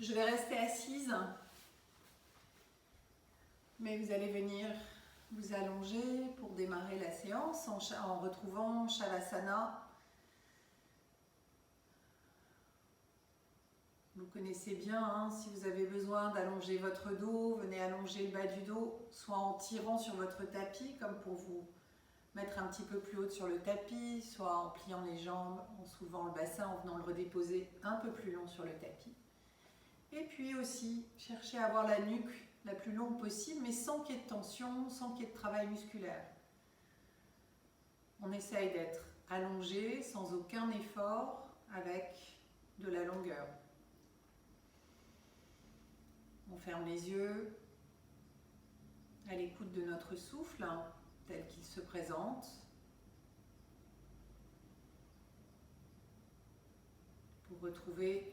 Je vais rester assise, mais vous allez venir vous allonger pour démarrer la séance en retrouvant Shavasana. Vous connaissez bien, hein, si vous avez besoin d'allonger votre dos, venez allonger le bas du dos, soit en tirant sur votre tapis, comme pour vous mettre un petit peu plus haut sur le tapis, soit en pliant les jambes, en soulevant le bassin, en venant le redéposer un peu plus long sur le tapis. Et puis aussi, cherchez à avoir la nuque la plus longue possible, mais sans qu'il y ait de tension, sans qu'il y ait de travail musculaire. On essaye d'être allongé, sans aucun effort, avec de la longueur. On ferme les yeux, à l'écoute de notre souffle, tel qu'il se présente. Pour retrouver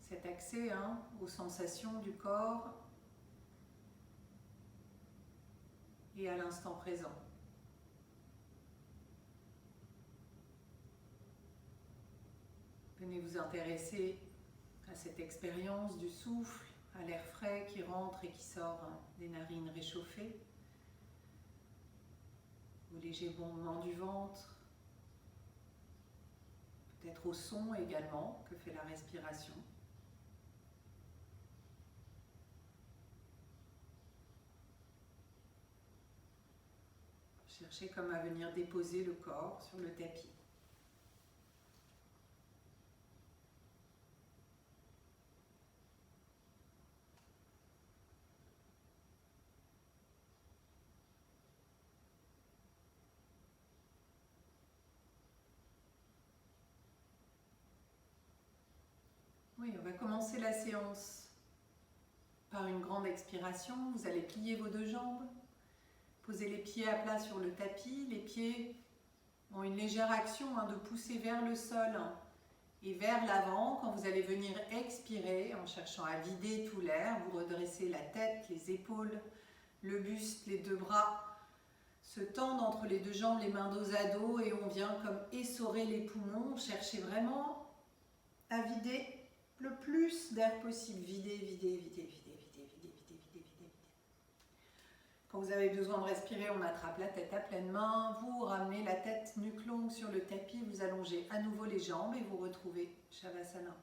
cet accès aux sensations du corps et à l'instant présent. Venez vous intéresser à cette expérience du souffle, à l'air frais qui rentre et qui sort des narines réchauffées, au léger bombement du ventre, peut-être au son également que fait la respiration. Cherchez comme à venir déposer le corps sur le tapis. Oui, on va commencer la séance par une grande expiration. Vous allez plier vos deux jambes, poser les pieds à plat sur le tapis. Les pieds ont une légère action de pousser vers le sol et vers l'avant. Quand vous allez venir expirer, en cherchant à vider tout l'air, vous redressez la tête, les épaules, le buste, les deux bras se tendent entre les deux jambes, les mains dos à dos, et on vient comme essorer les poumons. Cherchez vraiment à vider le plus d'air possible. Vider, vider, vider, vider, vider, vider, vider, vider, vider, vider. Quand vous avez besoin de respirer, on attrape la tête à pleine main, vous ramenez la tête nuque longue sur le tapis, vous allongez à nouveau les jambes et vous retrouvez Shavasana.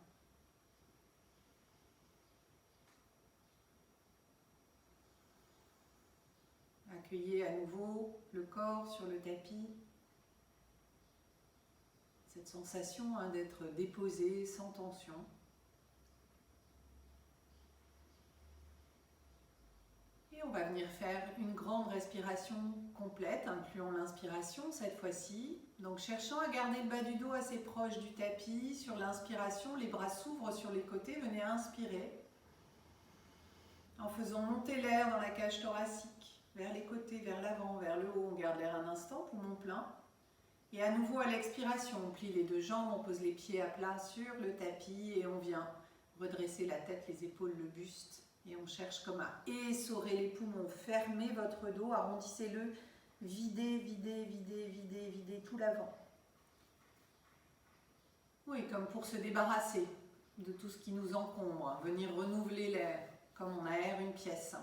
Accueillez à nouveau le corps sur le tapis. Cette sensation d'être déposé sans tension. Et on va venir faire une grande respiration complète, incluant l'inspiration cette fois-ci. Donc cherchant à garder le bas du dos assez proche du tapis. Sur l'inspiration, les bras s'ouvrent sur les côtés. Venez inspirer. En faisant monter l'air dans la cage thoracique, vers les côtés, vers l'avant, vers le haut. On garde l'air un instant, poumon plein. Et à nouveau à l'expiration, on plie les deux jambes, on pose les pieds à plat sur le tapis et on vient redresser la tête, les épaules, le buste. Et on cherche comme à essorer les poumons. Fermez votre dos, arrondissez-le, videz, videz, videz, videz, videz tout l'avant. Oui, comme pour se débarrasser de tout ce qui nous encombre, venir renouveler l'air, comme on aère une pièce.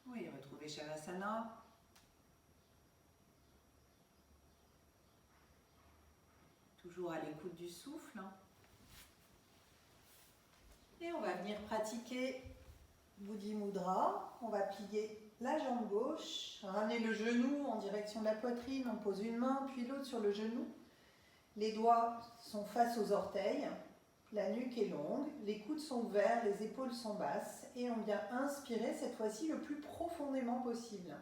Oui, retrouvez Shavasana. Toujours à l'écoute du souffle. Et on va venir pratiquer Buddhi Mudra. On va plier la jambe gauche, ramener le genou en direction de la poitrine. On pose une main puis l'autre sur le genou. Les doigts sont face aux orteils. La nuque est longue, les coudes sont ouverts, les épaules sont basses. Et on vient inspirer cette fois-ci le plus profondément possible.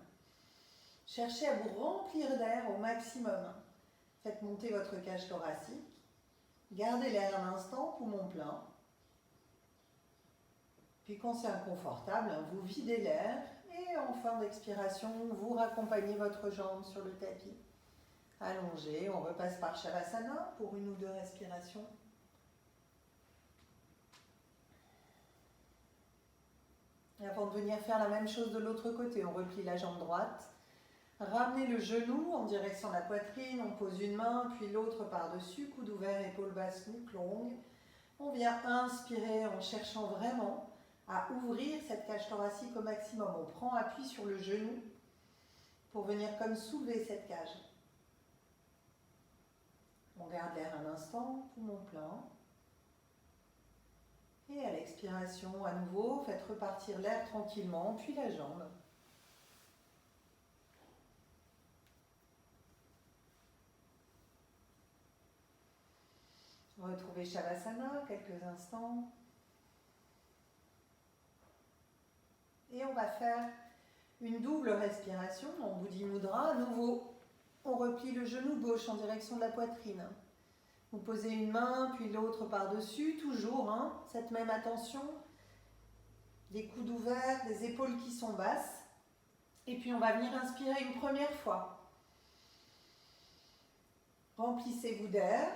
Cherchez à vous remplir d'air au maximum. Faites monter votre cage thoracique. Gardez l'air un instant, poumon plein. Puis quand c'est inconfortable, vous videz l'air et en fin d'expiration, vous raccompagnez votre jambe sur le tapis. Allongé, on repasse par Shavasana pour une ou deux respirations. Et avant de venir faire la même chose de l'autre côté, on replie la jambe droite. Ramenez le genou en direction de la poitrine, on pose une main, puis l'autre par-dessus, coude ouvert, épaule basse, nuque longue. On vient inspirer en cherchant vraiment à ouvrir cette cage thoracique au maximum. On prend appui sur le genou pour venir comme soulever cette cage. On garde l'air un instant, poumon plein. Et à l'expiration, à nouveau, faites repartir l'air tranquillement, puis la jambe. Retrouvez Shavasana quelques instants. Et on va faire une double respiration en Buddhi Mudra. À nouveau, on replie le genou gauche en direction de la poitrine. Vous posez une main, puis l'autre par-dessus, toujours cette même attention. Des coudes ouverts, des épaules qui sont basses. Et puis on va venir inspirer une première fois. Remplissez-vous d'air.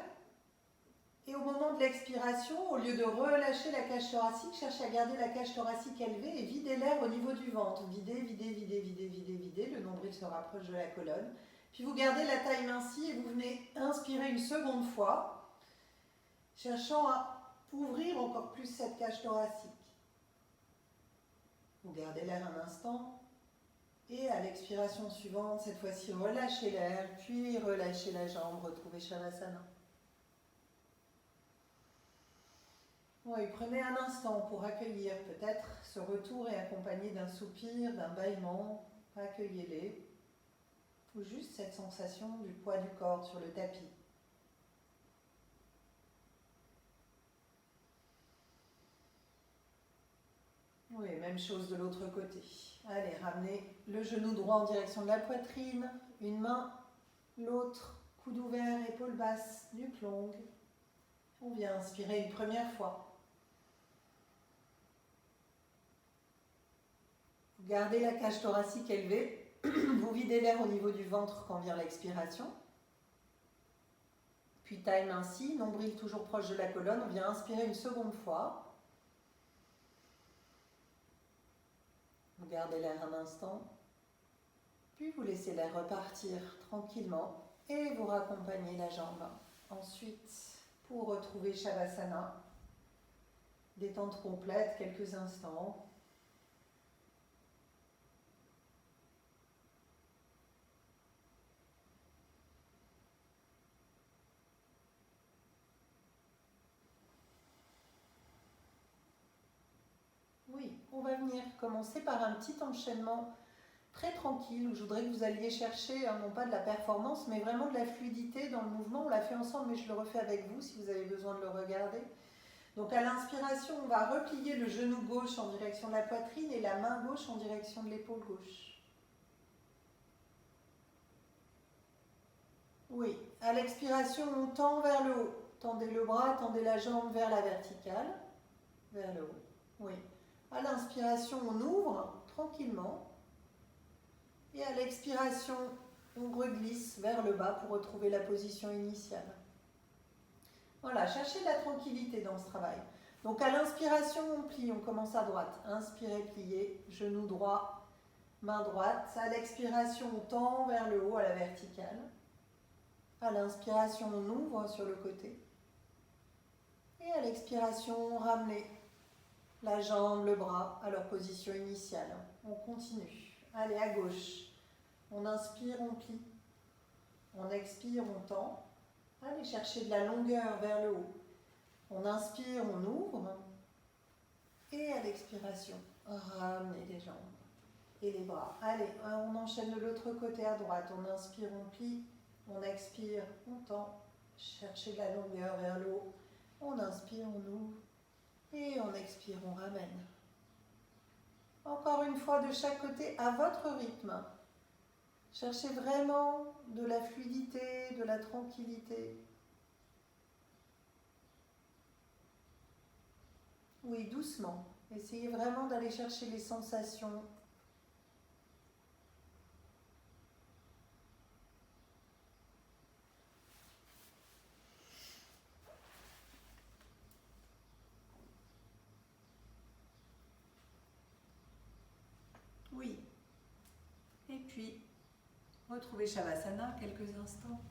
Et au moment de l'expiration, au lieu de relâcher la cage thoracique, cherchez à garder la cage thoracique élevée et videz l'air au niveau du ventre. Videz, videz, videz, videz, videz, videz. Le nombril se rapproche de la colonne. Puis vous gardez la taille mincie et vous venez inspirer une seconde fois, cherchant à ouvrir encore plus cette cage thoracique. Vous gardez l'air un instant. Et à l'expiration suivante, cette fois-ci, relâchez l'air, puis relâchez la jambe, retrouvez Shavasana. Oui, prenez un instant pour accueillir peut-être ce retour et accompagné d'un soupir, d'un bâillement. Accueillez-les. Ou juste cette sensation du poids du corps sur le tapis. Oui, même chose de l'autre côté. Allez, ramenez le genou droit en direction de la poitrine, une main, l'autre, coude ouvert, épaule basse, nuque longue. On vient inspirer une première fois. Vous gardez la cage thoracique élevée, vous videz l'air au niveau du ventre quand vient l'expiration. Puis taille ainsi, nombril toujours proche de la colonne, on vient inspirer une seconde fois. Vous gardez l'air un instant, puis vous laissez l'air repartir tranquillement et vous raccompagnez la jambe. Ensuite, pour retrouver Shavasana, détente complète, quelques instants. Oui, on va venir commencer par un petit enchaînement très tranquille où je voudrais que vous alliez chercher, non pas de la performance, mais vraiment de la fluidité dans le mouvement. On l'a fait ensemble, mais je le refais avec vous si vous avez besoin de le regarder. Donc à l'inspiration, on va replier le genou gauche en direction de la poitrine et la main gauche en direction de l'épaule gauche. Oui, à l'expiration, on tend vers le haut. Tendez le bras, tendez la jambe vers la verticale, vers le haut. Oui. À l'inspiration, on ouvre tranquillement. Et à l'expiration, on reglisse vers le bas pour retrouver la position initiale. Voilà, cherchez de la tranquillité dans ce travail. Donc à l'inspiration, on plie, on commence à droite. Inspirez, pliez, genou droit, main droite. À l'expiration, on tend vers le haut à la verticale. À l'inspiration, on ouvre sur le côté. Et à l'expiration, ramenez la jambe, le bras à leur position initiale. On continue. Allez, à gauche. On inspire, on plie. On expire, on tend. Allez chercher de la longueur vers le haut. On inspire, on ouvre. Et à l'expiration, ramenez les jambes et les bras. Allez, on enchaîne de l'autre côté à droite. On inspire, on plie. On expire, on tend. Cherchez de la longueur vers le haut. On inspire, on ouvre. Et on expire, on ramène. Encore une fois de chaque côté à votre rythme. Cherchez vraiment de la fluidité, de la tranquillité. Oui, doucement. Essayez vraiment d'aller chercher les sensations. puis retrouvez Shavasana quelques instants.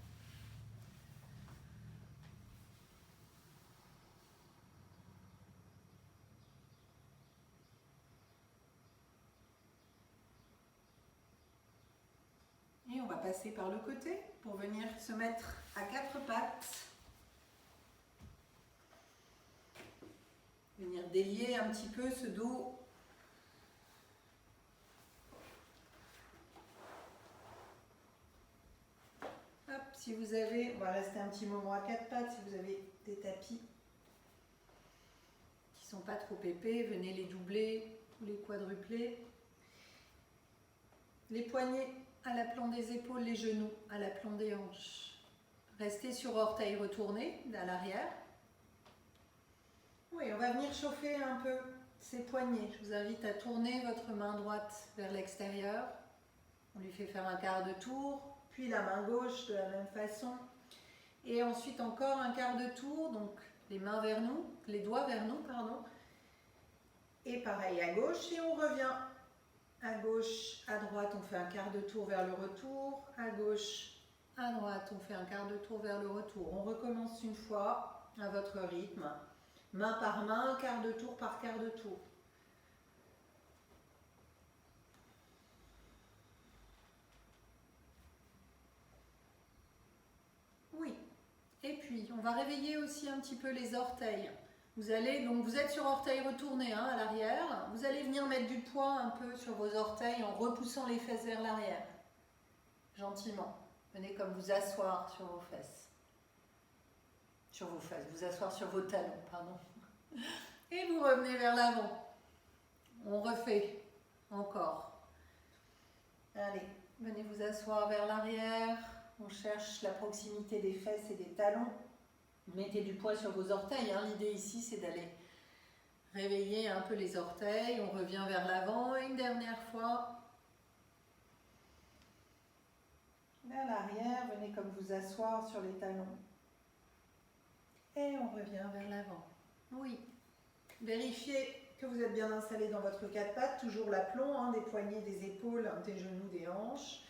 Et on va passer par le côté pour venir se mettre à quatre pattes. Venir délier un petit peu ce dos. Hop, si vous avez, on va rester un petit moment à quatre pattes, si vous avez des tapis qui ne sont pas trop épais, venez les doubler ou les quadrupler. Les poignets à l'aplomb des épaules, les genoux à l'aplomb des hanches. Restez sur orteils retournés à l'arrière. Oui, on va venir chauffer un peu ces poignets. Je vous invite à tourner votre main droite vers l'extérieur. On lui fait faire un quart de tour, puis la main gauche de la même façon. Et ensuite encore un quart de tour, donc les mains vers nous, les doigts vers nous, pardon. Et pareil à gauche, et on revient. À gauche, à droite, on fait un quart de tour vers le retour. À gauche, à droite, on fait un quart de tour vers le retour. On recommence une fois à votre rythme. Main par main, quart de tour par quart de tour. Oui. Et puis, on va réveiller aussi un petit peu les orteils. Vous êtes sur orteils retournés à l'arrière. Vous allez venir mettre du poids un peu sur vos orteils en repoussant les fesses vers l'arrière. Gentiment. Venez comme vous asseoir sur vos fesses. Sur vos fesses, vous asseoir sur vos talons, pardon. Et vous revenez vers l'avant. On refait. Encore. Allez, venez vous asseoir vers l'arrière. On cherche la proximité des fesses et des talons. Mettez du poids sur vos orteils. L'idée ici, c'est d'aller réveiller un peu les orteils. On revient vers l'avant. Une dernière fois. Vers l'arrière, venez comme vous asseoir sur les talons. Et on revient vers l'avant. Oui. Vérifiez que vous êtes bien installé dans votre quatre pattes. Toujours l'aplomb des poignets, des épaules, des genoux, des hanches.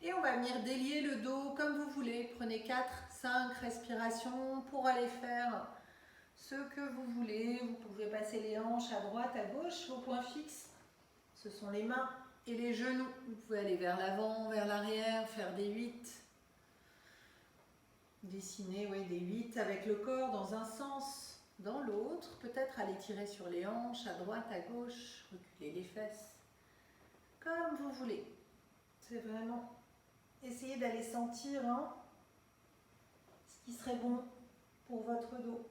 Et on va venir délier le dos comme vous voulez. Prenez 4, 5 respirations pour aller faire ce que vous voulez. Vous pouvez passer les hanches à droite, à gauche. Vos points fixes, ce sont les mains et les genoux. Vous pouvez aller vers l'avant, vers l'arrière, faire des 8. Dessiner des 8 avec le corps dans un sens, dans l'autre. Peut-être aller tirer sur les hanches, à droite, à gauche. Reculer les fesses. Comme vous voulez. C'est vraiment... Essayez d'aller sentir ce qui serait bon pour votre dos.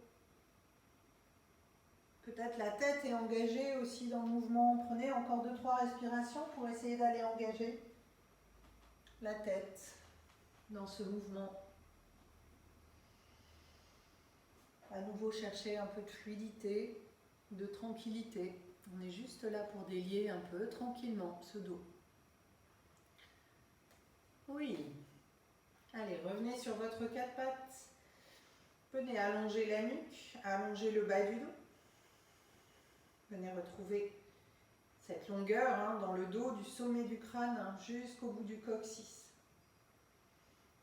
Peut-être la tête est engagée aussi dans le mouvement. Prenez encore 2-3 respirations pour essayer d'aller engager la tête dans ce mouvement. À nouveau, cherchez un peu de fluidité, de tranquillité. On est juste là pour délier un peu tranquillement ce dos. Oui. Allez, revenez sur votre quatre pattes. Venez allonger la nuque, allonger le bas du dos. Venez retrouver cette longueur dans le dos, du sommet du crâne jusqu'au bout du coccyx.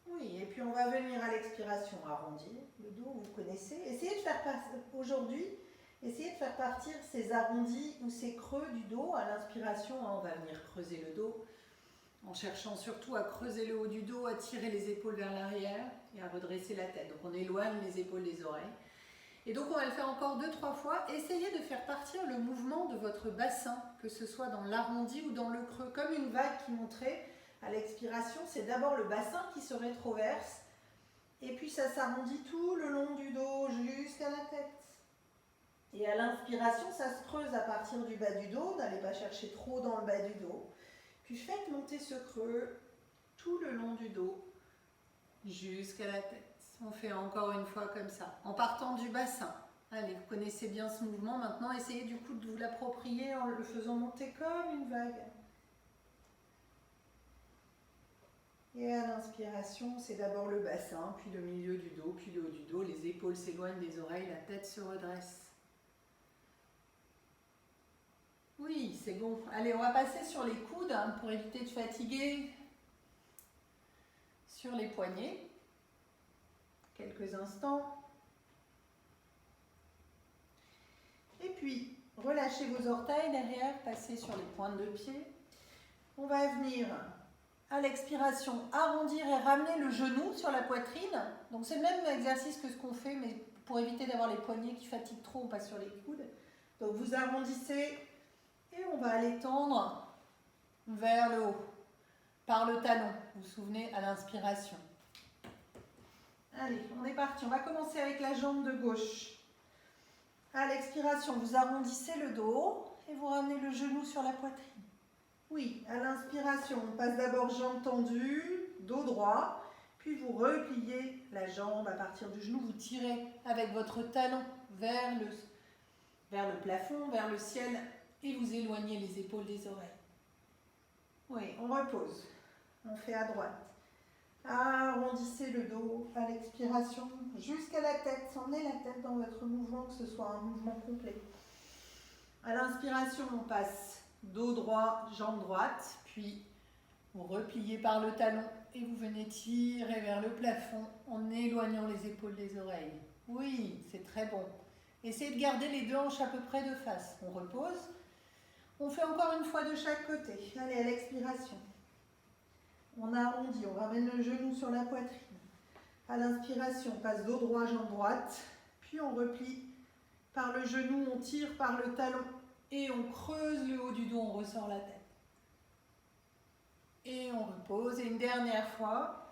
Oui, et puis on va venir à l'expiration arrondir le dos, vous connaissez. Essayez de faire aujourd'hui, essayez de faire partir ces arrondis ou ces creux du dos. À l'inspiration, on va venir creuser le dos. En cherchant surtout à creuser le haut du dos, à tirer les épaules vers l'arrière et à redresser la tête. Donc on éloigne les épaules des oreilles. Et donc on va le faire encore 2-3 fois. Essayez de faire partir le mouvement de votre bassin, que ce soit dans l'arrondi ou dans le creux. Comme une vague qui monterait à l'expiration, c'est d'abord le bassin qui se rétroverse. Et puis ça s'arrondit tout le long du dos jusqu'à la tête. Et à l'inspiration, ça se creuse à partir du bas du dos. N'allez pas chercher trop dans le bas du dos. Puis faites monter ce creux tout le long du dos jusqu'à la tête. On fait encore une fois comme ça, en partant du bassin. Allez, vous connaissez bien ce mouvement. Maintenant, essayez du coup de vous l'approprier en le faisant monter comme une vague. Et à l'inspiration, c'est d'abord le bassin, puis le milieu du dos, puis le haut du dos. Les épaules s'éloignent des oreilles, la tête se redresse. Oui, c'est bon. Allez, on va passer sur les coudes pour éviter de fatiguer sur les poignets. Quelques instants. Et puis, relâchez vos orteils derrière, passez sur les pointes de pied. On va venir, à l'expiration, arrondir et ramener le genou sur la poitrine. Donc c'est le même exercice que ce qu'on fait, mais pour éviter d'avoir les poignets qui fatiguent trop, on passe sur les coudes. Donc vous arrondissez et on va aller tendre vers le haut, par le talon. Vous vous souvenez, à l'inspiration. Allez, on est parti. On va commencer avec la jambe de gauche. À l'expiration, vous arrondissez le dos et vous ramenez le genou sur la poitrine. Oui, à l'inspiration, on passe d'abord jambe tendue, dos droit, puis vous repliez la jambe à partir du genou, vous tirez avec votre talon vers le plafond, vers le ciel, et vous éloignez les épaules des oreilles. Oui, on repose. On fait à droite. Arrondissez le dos à l'expiration jusqu'à la tête. Emmenez la tête dans votre mouvement, que ce soit un mouvement complet. À l'inspiration, on passe dos droit, jambe droite, puis vous repliez par le talon et vous venez tirer vers le plafond en éloignant les épaules des oreilles. Oui, c'est très bon. Essayez de garder les deux hanches à peu près de face. On repose. On fait encore une fois de chaque côté. Allez, à l'expiration. On arrondit, on ramène le genou sur la poitrine. À l'inspiration, on passe dos droit, jambe droite. Puis on replie par le genou, on tire par le talon. Et on creuse le haut du dos, on ressort la tête. Et on repose. Et une dernière fois.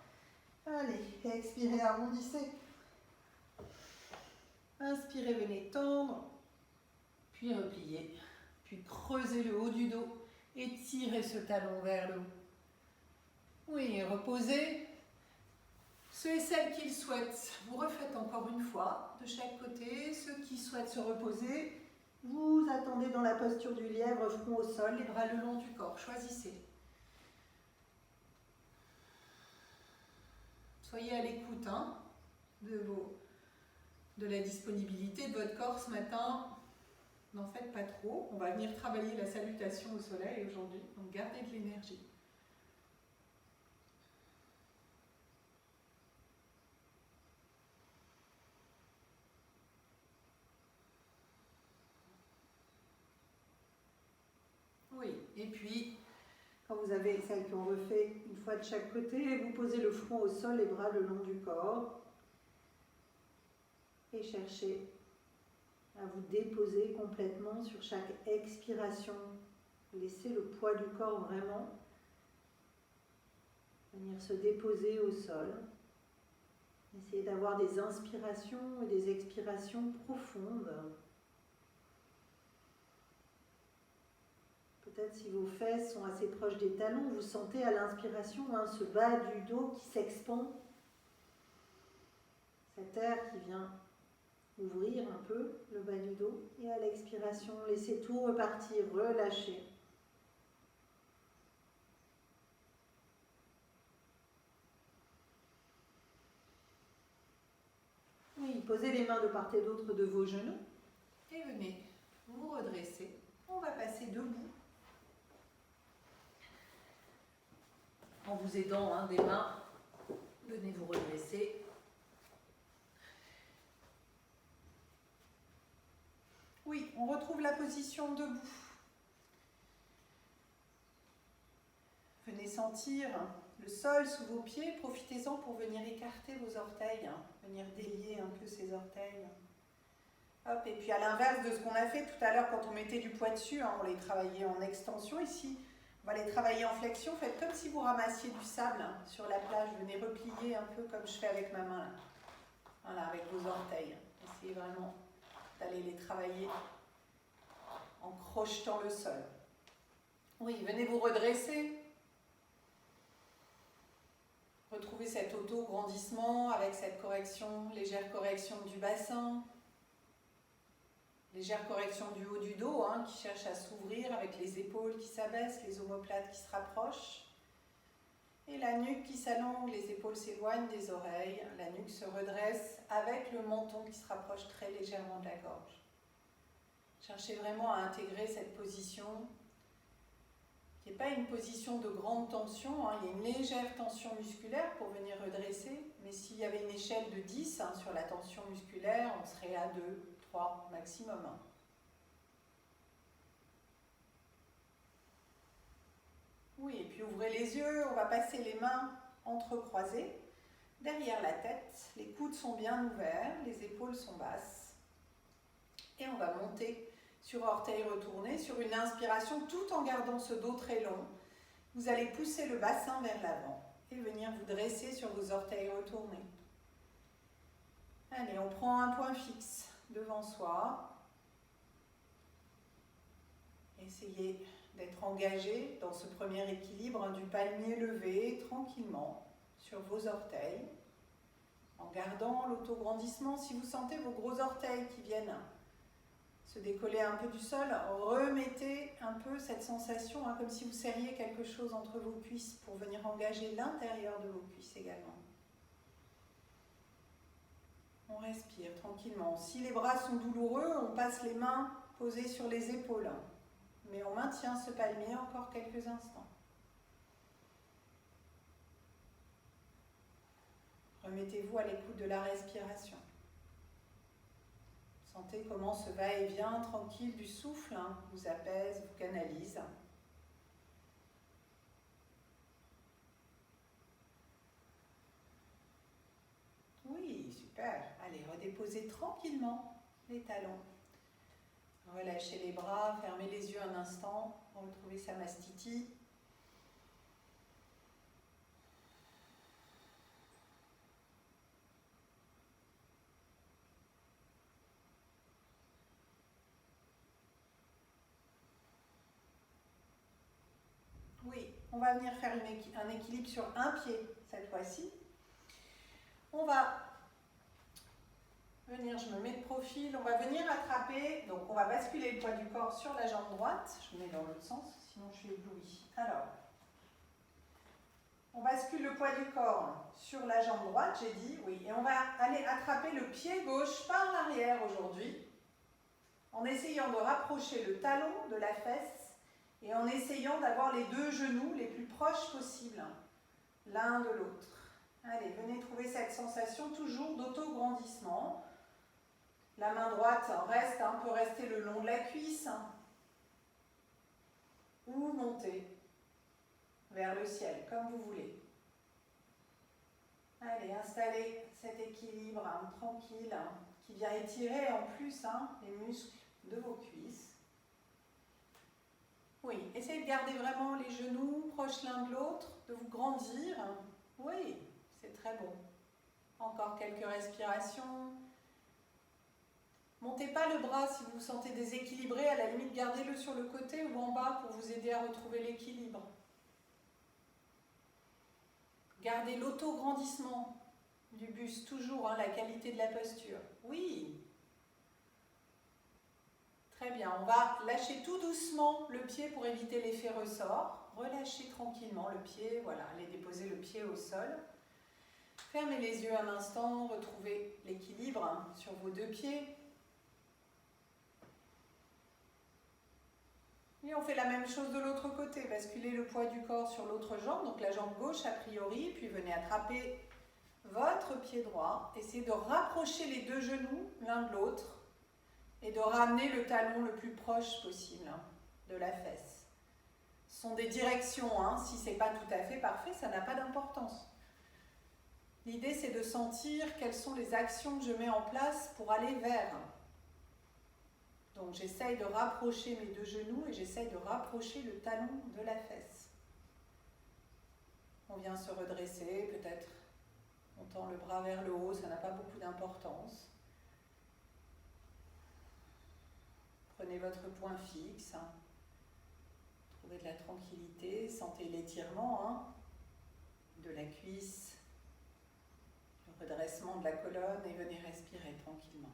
Allez, expirez, arrondissez. Inspirez, venez tendre. Puis repliez. Puis creusez le haut du dos. Et tirez ce talon vers le haut. Oui, reposez. Ceux et celles qui le souhaitent, vous refaites encore une fois de chaque côté. Ceux qui souhaitent se reposer, vous attendez dans la posture du lièvre, front au sol, les bras le long du corps. Choisissez. Soyez à l'écoute de la disponibilité de votre corps ce matin. N'en faites pas trop. On va venir travailler la salutation au soleil aujourd'hui, donc gardez de l'énergie. Oui, et puis, quand vous avez celles qui ont refait une fois de chaque côté, vous posez le front au sol, les bras le long du corps. Et cherchez à vous déposer complètement sur chaque expiration. Laissez le poids du corps vraiment venir se déposer au sol. Essayez d'avoir des inspirations et des expirations profondes. Peut-être si vos fesses sont assez proches des talons, vous sentez à l'inspiration ce bas du dos qui s'expand. Cet air qui vient ouvrir un peu le bas du dos. Et à l'expiration, laissez tout repartir, relâchez. Oui, posez les mains de part et d'autre de vos genoux. Et venez vous redresser. On va passer debout. En vous aidant des mains, venez vous redresser. Oui, on retrouve la position debout. Venez sentir le sol sous vos pieds. Profitez-en pour venir écarter vos orteils, venir délier un peu ces orteils. Hop, et puis à l'inverse de ce qu'on a fait tout à l'heure quand on mettait du poids dessus, on les travaillait en extension. Ici, on va les travailler en flexion. Faites comme si vous ramassiez du sable sur la plage. Venez replier un peu comme je fais avec ma main. Là. Voilà, avec vos orteils. Essayez vraiment d'aller les travailler en crochetant le sol. Oui, venez vous redresser. Retrouvez cet auto-grandissement avec cette correction, légère correction du bassin. Légère correction du haut du dos qui cherche à s'ouvrir avec les épaules qui s'abaissent, les omoplates qui se rapprochent. Et la nuque qui s'allonge, les épaules s'éloignent des oreilles. La nuque se redresse avec le menton qui se rapproche très légèrement de la gorge. Cherchez vraiment à intégrer cette position qui n'est pas une position de grande tension, hein. Il y a une légère tension musculaire pour venir redresser, mais s'il y avait une échelle de 10 hein, sur la tension musculaire, on serait à 2, 3 maximum. Hein. Oui, et puis ouvrez les yeux, on va passer les mains entrecroisées derrière la tête, les coudes sont bien ouverts, les épaules sont basses, et on va monter sur orteils retournés, sur une inspiration, tout en gardant ce dos très long. Vous allez pousser le bassin vers l'avant et venir vous dresser sur vos orteils retournés. Allez, on prend un point fixe devant soi. Essayez d'être engagé dans ce premier équilibre du palmier levé tranquillement sur vos orteils, en gardant l'autograndissement. Si vous sentez vos gros orteils qui viennent se décoller un peu du sol, remettez un peu cette sensation, hein, comme si vous serriez quelque chose entre vos cuisses pour venir engager l'intérieur de vos cuisses également. On respire tranquillement. Si les bras sont douloureux, on passe les mains posées sur les épaules, mais on maintient ce palmier encore quelques instants. Remettez-vous à l'écoute de la respiration. Sentez comment ce va-et-vient tranquille du souffle hein, vous apaise, vous canalise. Oui, super. Allez, redéposez tranquillement les talons. Relâchez les bras, fermez les yeux un instant, retrouvez Samastiti. Oui, on va venir faire un équilibre sur un pied cette fois-ci. On va venir, je me mets de profil, on va venir attraper, donc on va basculer le poids du corps sur la jambe droite. Je mets dans l'autre sens, sinon je suis éblouie. Alors, on bascule le poids du corps sur la jambe droite, j'ai dit, oui, et on va aller attraper le pied gauche par l'arrière aujourd'hui, en essayant de rapprocher le talon de la fesse et en essayant d'avoir les deux genoux les plus proches possibles, l'un de l'autre. Allez, venez trouver cette sensation toujours d'autograndissement. La main droite reste, peut rester le long de la cuisse ou monter vers le ciel, comme vous voulez. Allez, installez cet équilibre tranquille qui vient étirer en plus les muscles de vos cuisses. Oui, essayez de garder vraiment les genoux proches l'un de l'autre, de vous grandir. Oui, c'est très bon. Encore quelques respirations. Montez pas le bras si vous vous sentez déséquilibré, à la limite gardez-le sur le côté ou en bas pour vous aider à retrouver l'équilibre. Gardez l'autograndissement du buste, toujours la qualité de la posture. Oui. Très bien, on va lâcher tout doucement le pied pour éviter l'effet ressort. Relâchez tranquillement le pied, voilà, allez déposer le pied au sol. Fermez les yeux un instant, retrouvez l'équilibre sur vos deux pieds. Et on fait la même chose de l'autre côté, basculez le poids du corps sur l'autre jambe, donc la jambe gauche a priori, puis venez attraper votre pied droit. Essayez de rapprocher les deux genoux l'un de l'autre et de ramener le talon le plus proche possible de la fesse. Ce sont des directions, si ce n'est pas tout à fait parfait, ça n'a pas d'importance. L'idée c'est de sentir quelles sont les actions que je mets en place pour aller vers. Donc j'essaye de rapprocher mes deux genoux et j'essaye de rapprocher le talon de la fesse. On vient se redresser, peut-être on tend le bras vers le haut, ça n'a pas beaucoup d'importance. Prenez votre point fixe, trouvez de la tranquillité, sentez l'étirement de la cuisse, le redressement de la colonne et venez respirer tranquillement.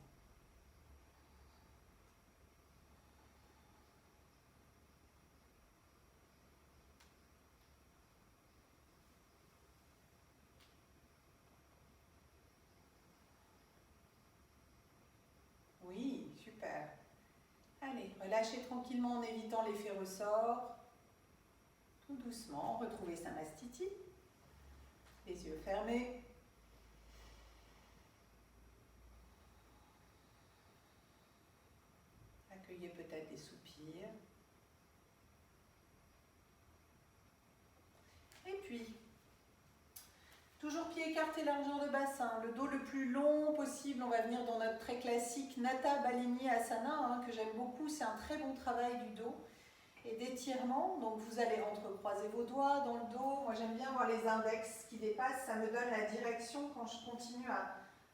Oui, super. Allez, relâchez tranquillement en évitant l'effet ressort. Tout doucement, retrouvez Samastiti. Les yeux fermés. Accueillez peut-être des soupirs. Et puis, toujours pieds écartés, largeur de bassin, le dos le plus long possible. On va venir dans notre très classique Nata Balini Asana, que j'aime beaucoup. C'est un très bon travail du dos et d'étirement. Donc vous allez entrecroiser vos doigts dans le dos. Moi j'aime bien voir les index qui dépassent. Ça me donne la direction quand je continue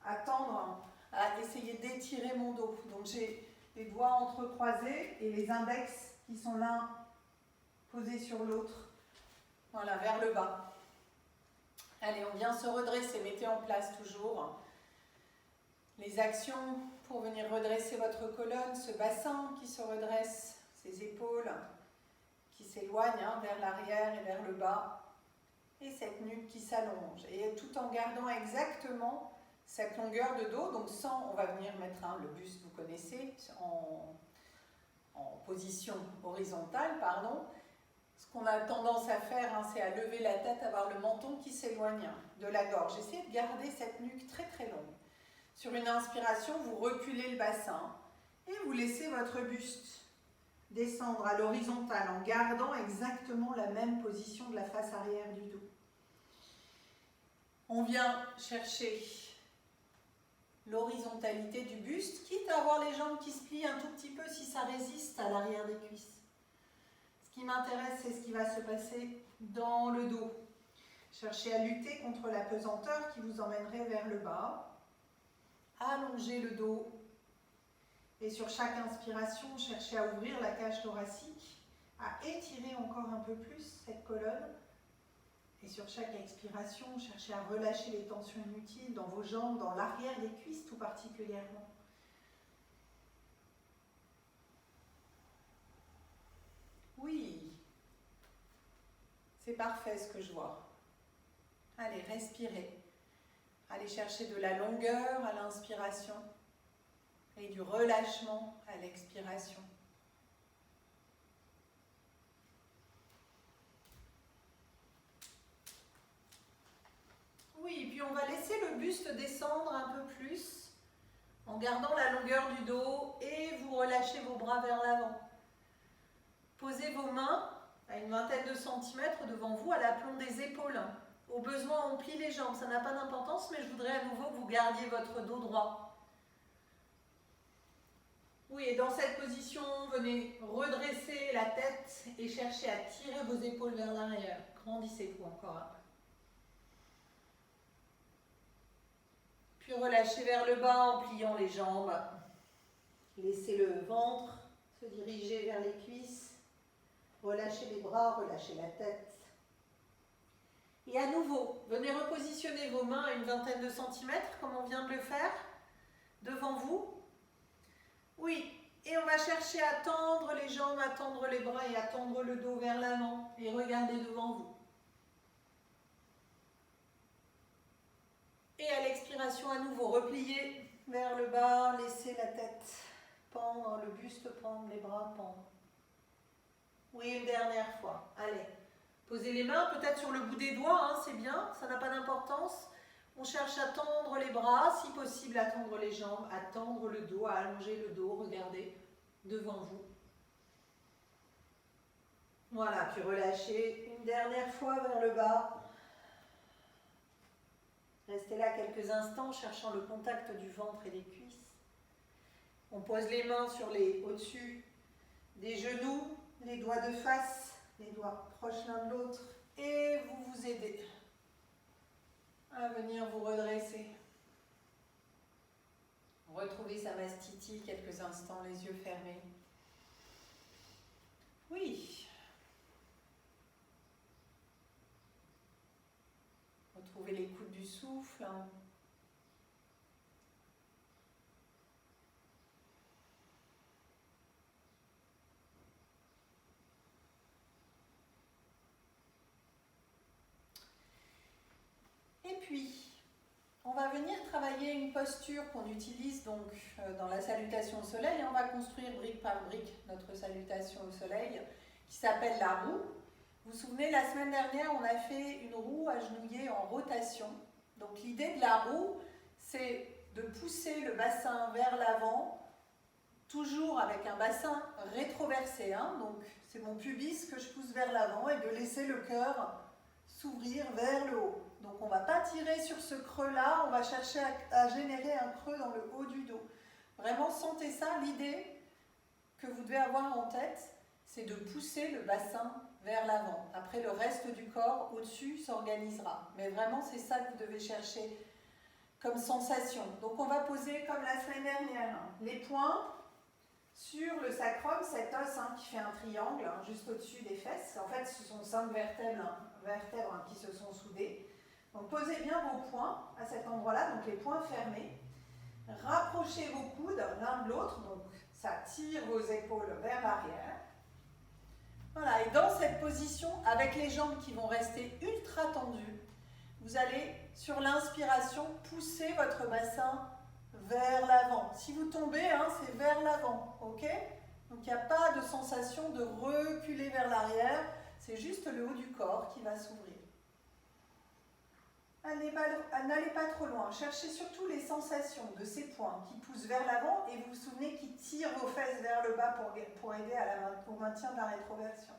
à tendre, à essayer d'étirer mon dos. Donc j'ai les doigts entrecroisés et les index qui sont l'un posés sur l'autre. Voilà, vers le bas. Allez, on vient se redresser. Mettez en place toujours les actions pour venir redresser votre colonne, ce bassin qui se redresse, ces épaules qui s'éloignent vers l'arrière et vers le bas, et cette nuque qui s'allonge. Et tout en gardant exactement cette longueur de dos, donc sans, on va venir mettre le buste, vous connaissez, en position horizontale, pardon. Ce qu'on a tendance à faire, c'est à lever la tête, avoir le menton qui s'éloigne de la gorge. Essayez de garder cette nuque très très longue. Sur une inspiration, vous reculez le bassin et vous laissez votre buste descendre à l'horizontale en gardant exactement la même position de la face arrière du dos. On vient chercher l'horizontalité du buste, quitte à avoir les jambes qui se plient un tout petit peu si ça résiste à l'arrière des cuisses. Ce qui m'intéresse, c'est ce qui va se passer dans le dos. Cherchez à lutter contre la pesanteur qui vous emmènerait vers le bas. Allongez le dos. Et sur chaque inspiration, cherchez à ouvrir la cage thoracique, à étirer encore un peu plus cette colonne. Et sur chaque expiration, cherchez à relâcher les tensions inutiles dans vos jambes, dans l'arrière des cuisses tout particulièrement. Oui, c'est parfait ce que je vois. Allez, respirez. Allez chercher de la longueur à l'inspiration et du relâchement à l'expiration. Oui, puis on va laisser le buste descendre un peu plus en gardant la longueur du dos et vous relâchez vos bras vers l'avant. Posez vos mains à une vingtaine de centimètres devant vous à l'aplomb des épaules. Au besoin, on plie les jambes, ça n'a pas d'importance, mais je voudrais à nouveau que vous gardiez votre dos droit. Oui, et dans cette position, venez redresser la tête et cherchez à tirer vos épaules vers l'arrière. Grandissez-vous encore un peu. Puis relâchez vers le bas en pliant les jambes. Laissez le ventre se diriger vers les cuisses. Relâchez les bras, relâchez la tête. Et à nouveau, venez repositionner vos mains à une vingtaine de centimètres, comme on vient de le faire, devant vous. Oui, et on va chercher à tendre les jambes, à tendre les bras et à tendre le dos vers l'avant. Et regardez devant vous. Et à l'expiration, à nouveau, repliez vers le bas, laissez la tête pendre, le buste pendre, les bras pendre. Oui, une dernière fois. Allez. Posez les mains peut-être sur le bout des doigts, c'est bien, ça n'a pas d'importance. On cherche à tendre les bras, si possible à tendre les jambes, à tendre le dos, à allonger le dos, regardez, devant vous. Voilà, puis relâchez une dernière fois vers le bas. Restez là quelques instants, cherchant le contact du ventre et des cuisses. On pose les mains sur au-dessus des genoux, les doigts de face, les doigts proches l'un de l'autre, et vous vous aidez à venir vous redresser. Retrouvez Samastiti quelques instants, les yeux fermés. Oui. Retrouvez l'écoute du souffle. Et puis, on va venir travailler une posture qu'on utilise donc dans la salutation au soleil. On va construire brique par brique notre salutation au soleil qui s'appelle la roue. Vous vous souvenez, la semaine dernière, on a fait une roue agenouillée en rotation. Donc l'idée de la roue, c'est de pousser le bassin vers l'avant, toujours avec un bassin rétroversé. Donc c'est mon pubis que je pousse vers l'avant et de laisser le cœur s'ouvrir vers le haut. Donc on ne va pas tirer sur ce creux-là, on va chercher à générer un creux dans le haut du dos. Vraiment, sentez ça. L'idée que vous devez avoir en tête, c'est de pousser le bassin vers l'avant. Après, le reste du corps au-dessus s'organisera. Mais vraiment, c'est ça que vous devez chercher comme sensation. Donc on va poser comme la semaine dernière, les poings sur le sacrum, cet os qui fait un triangle juste au-dessus des fesses. En fait, ce sont 5 vertèbres qui se sont soudées. Donc posez bien vos poings à cet endroit-là, donc les poings fermés. Rapprochez vos coudes l'un de l'autre, donc ça tire vos épaules vers l'arrière. Voilà, et dans cette position, avec les jambes qui vont rester ultra tendues, vous allez, sur l'inspiration, pousser votre bassin vers l'avant. Si vous tombez, c'est vers l'avant, ok? Donc il n'y a pas de sensation de reculer vers l'arrière, c'est juste le haut du corps qui va s'ouvrir. N'allez pas trop loin, cherchez surtout les sensations de ces points qui poussent vers l'avant et vous vous souvenez qui tirent vos fesses vers le bas pour aider au maintien de la rétroversion.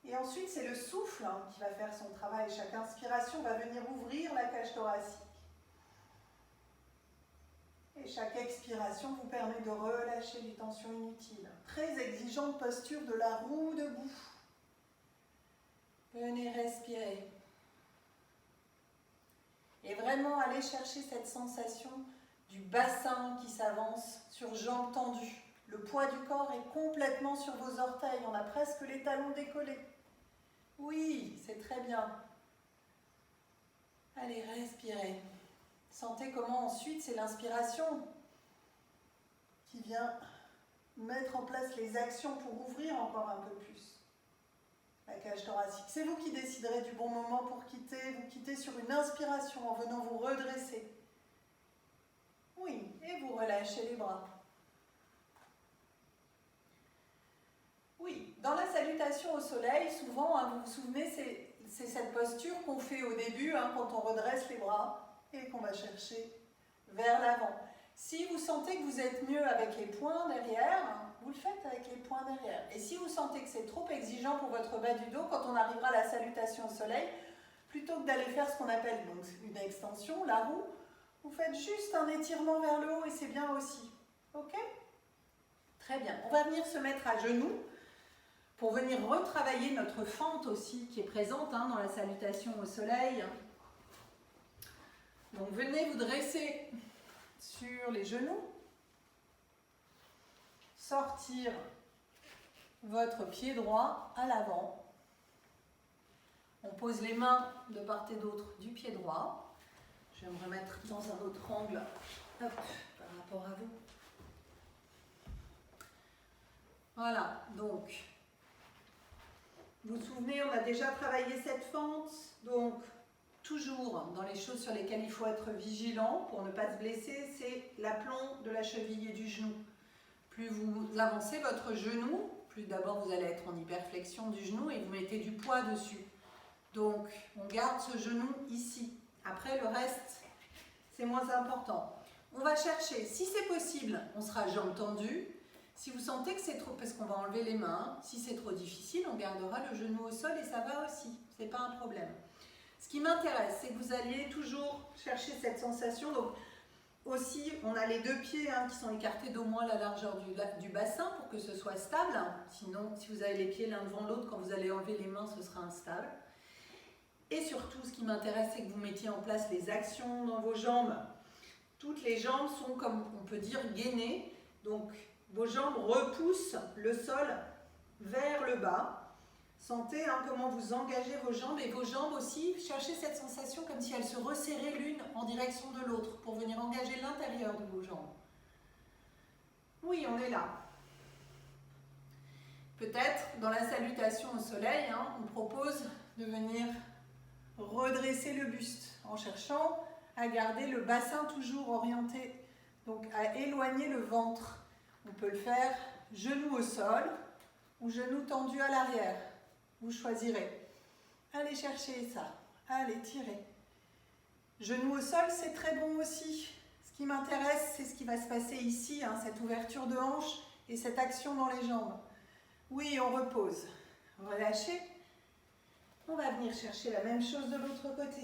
Et ensuite, c'est le souffle qui va faire son travail. Chaque inspiration va venir ouvrir la cage thoracique. Et chaque expiration vous permet de relâcher les tensions inutiles. Très exigeante posture de la roue debout. Venez respirer. Et vraiment aller chercher cette sensation du bassin qui s'avance sur jambes tendues. Le poids du corps est complètement sur vos orteils. On a presque les talons décollés. Oui, c'est très bien. Allez, respirez. Sentez comment ensuite c'est l'inspiration qui vient mettre en place les actions pour ouvrir encore un peu plus la cage thoracique. C'est vous qui déciderez du bon moment pour quitter. Vous quittez sur une inspiration en venant vous redresser. Oui, et vous relâchez les bras. Oui, dans la salutation au soleil, souvent, vous vous souvenez, c'est cette posture qu'on fait au début, quand on redresse les bras et qu'on va chercher vers l'avant. Si vous sentez que vous êtes mieux avec les poings derrière, vous le faites avec les poings derrière. Et si vous sentez que c'est trop exigeant pour votre bas du dos, quand on arrivera à la salutation au soleil, plutôt que d'aller faire ce qu'on appelle donc une extension, la roue, vous faites juste un étirement vers le haut et c'est bien aussi. Ok? Très bien. On va venir se mettre à genoux pour venir retravailler notre fente aussi qui est présente dans la salutation au soleil. Donc venez vous dresser sur les genoux, sortir votre pied droit à l'avant. On pose les mains de part et d'autre du pied droit. Je vais me remettre dans un autre angle par rapport à vous. Voilà, donc vous vous souvenez, on a déjà travaillé cette fente, donc toujours dans les choses sur lesquelles il faut être vigilant pour ne pas se blesser, c'est l'aplomb de la cheville et du genou. Plus vous avancez votre genou, plus d'abord vous allez être en hyperflexion du genou et vous mettez du poids dessus. Donc on garde ce genou ici. Après le reste, c'est moins important. On va chercher, si c'est possible, on sera jambes tendues. Si vous sentez que c'est trop, parce qu'on va enlever les mains, si c'est trop difficile, on gardera le genou au sol et ça va aussi, c'est pas un problème. Ce qui m'intéresse, c'est que vous alliez toujours chercher cette sensation. Donc aussi, on a les deux pieds qui sont écartés d'au moins la largeur du bassin pour que ce soit stable. Sinon, si vous avez les pieds l'un devant l'autre, quand vous allez enlever les mains, ce sera instable. Et surtout, ce qui m'intéresse, c'est que vous mettiez en place les actions dans vos jambes. Toutes les jambes sont, comme on peut dire, gainées. Donc, vos jambes repoussent le sol vers le bas. Sentez comment vous engagez vos jambes et vos jambes aussi, cherchez cette sensation comme si elles se resserraient l'une en direction de l'autre pour venir engager l'intérieur de vos jambes. Oui, on est là. Peut-être dans la salutation au soleil, on propose de venir redresser le buste en cherchant à garder le bassin toujours orienté, donc à éloigner le ventre. On peut le faire genou au sol ou genou tendu à l'arrière. Vous choisirez. Allez chercher ça. Allez, tirez. Genoux au sol, c'est très bon aussi. Ce qui m'intéresse, c'est ce qui va se passer ici, hein, cette ouverture de hanche et cette action dans les jambes. Oui, on repose. Relâchez. On va venir chercher la même chose de l'autre côté.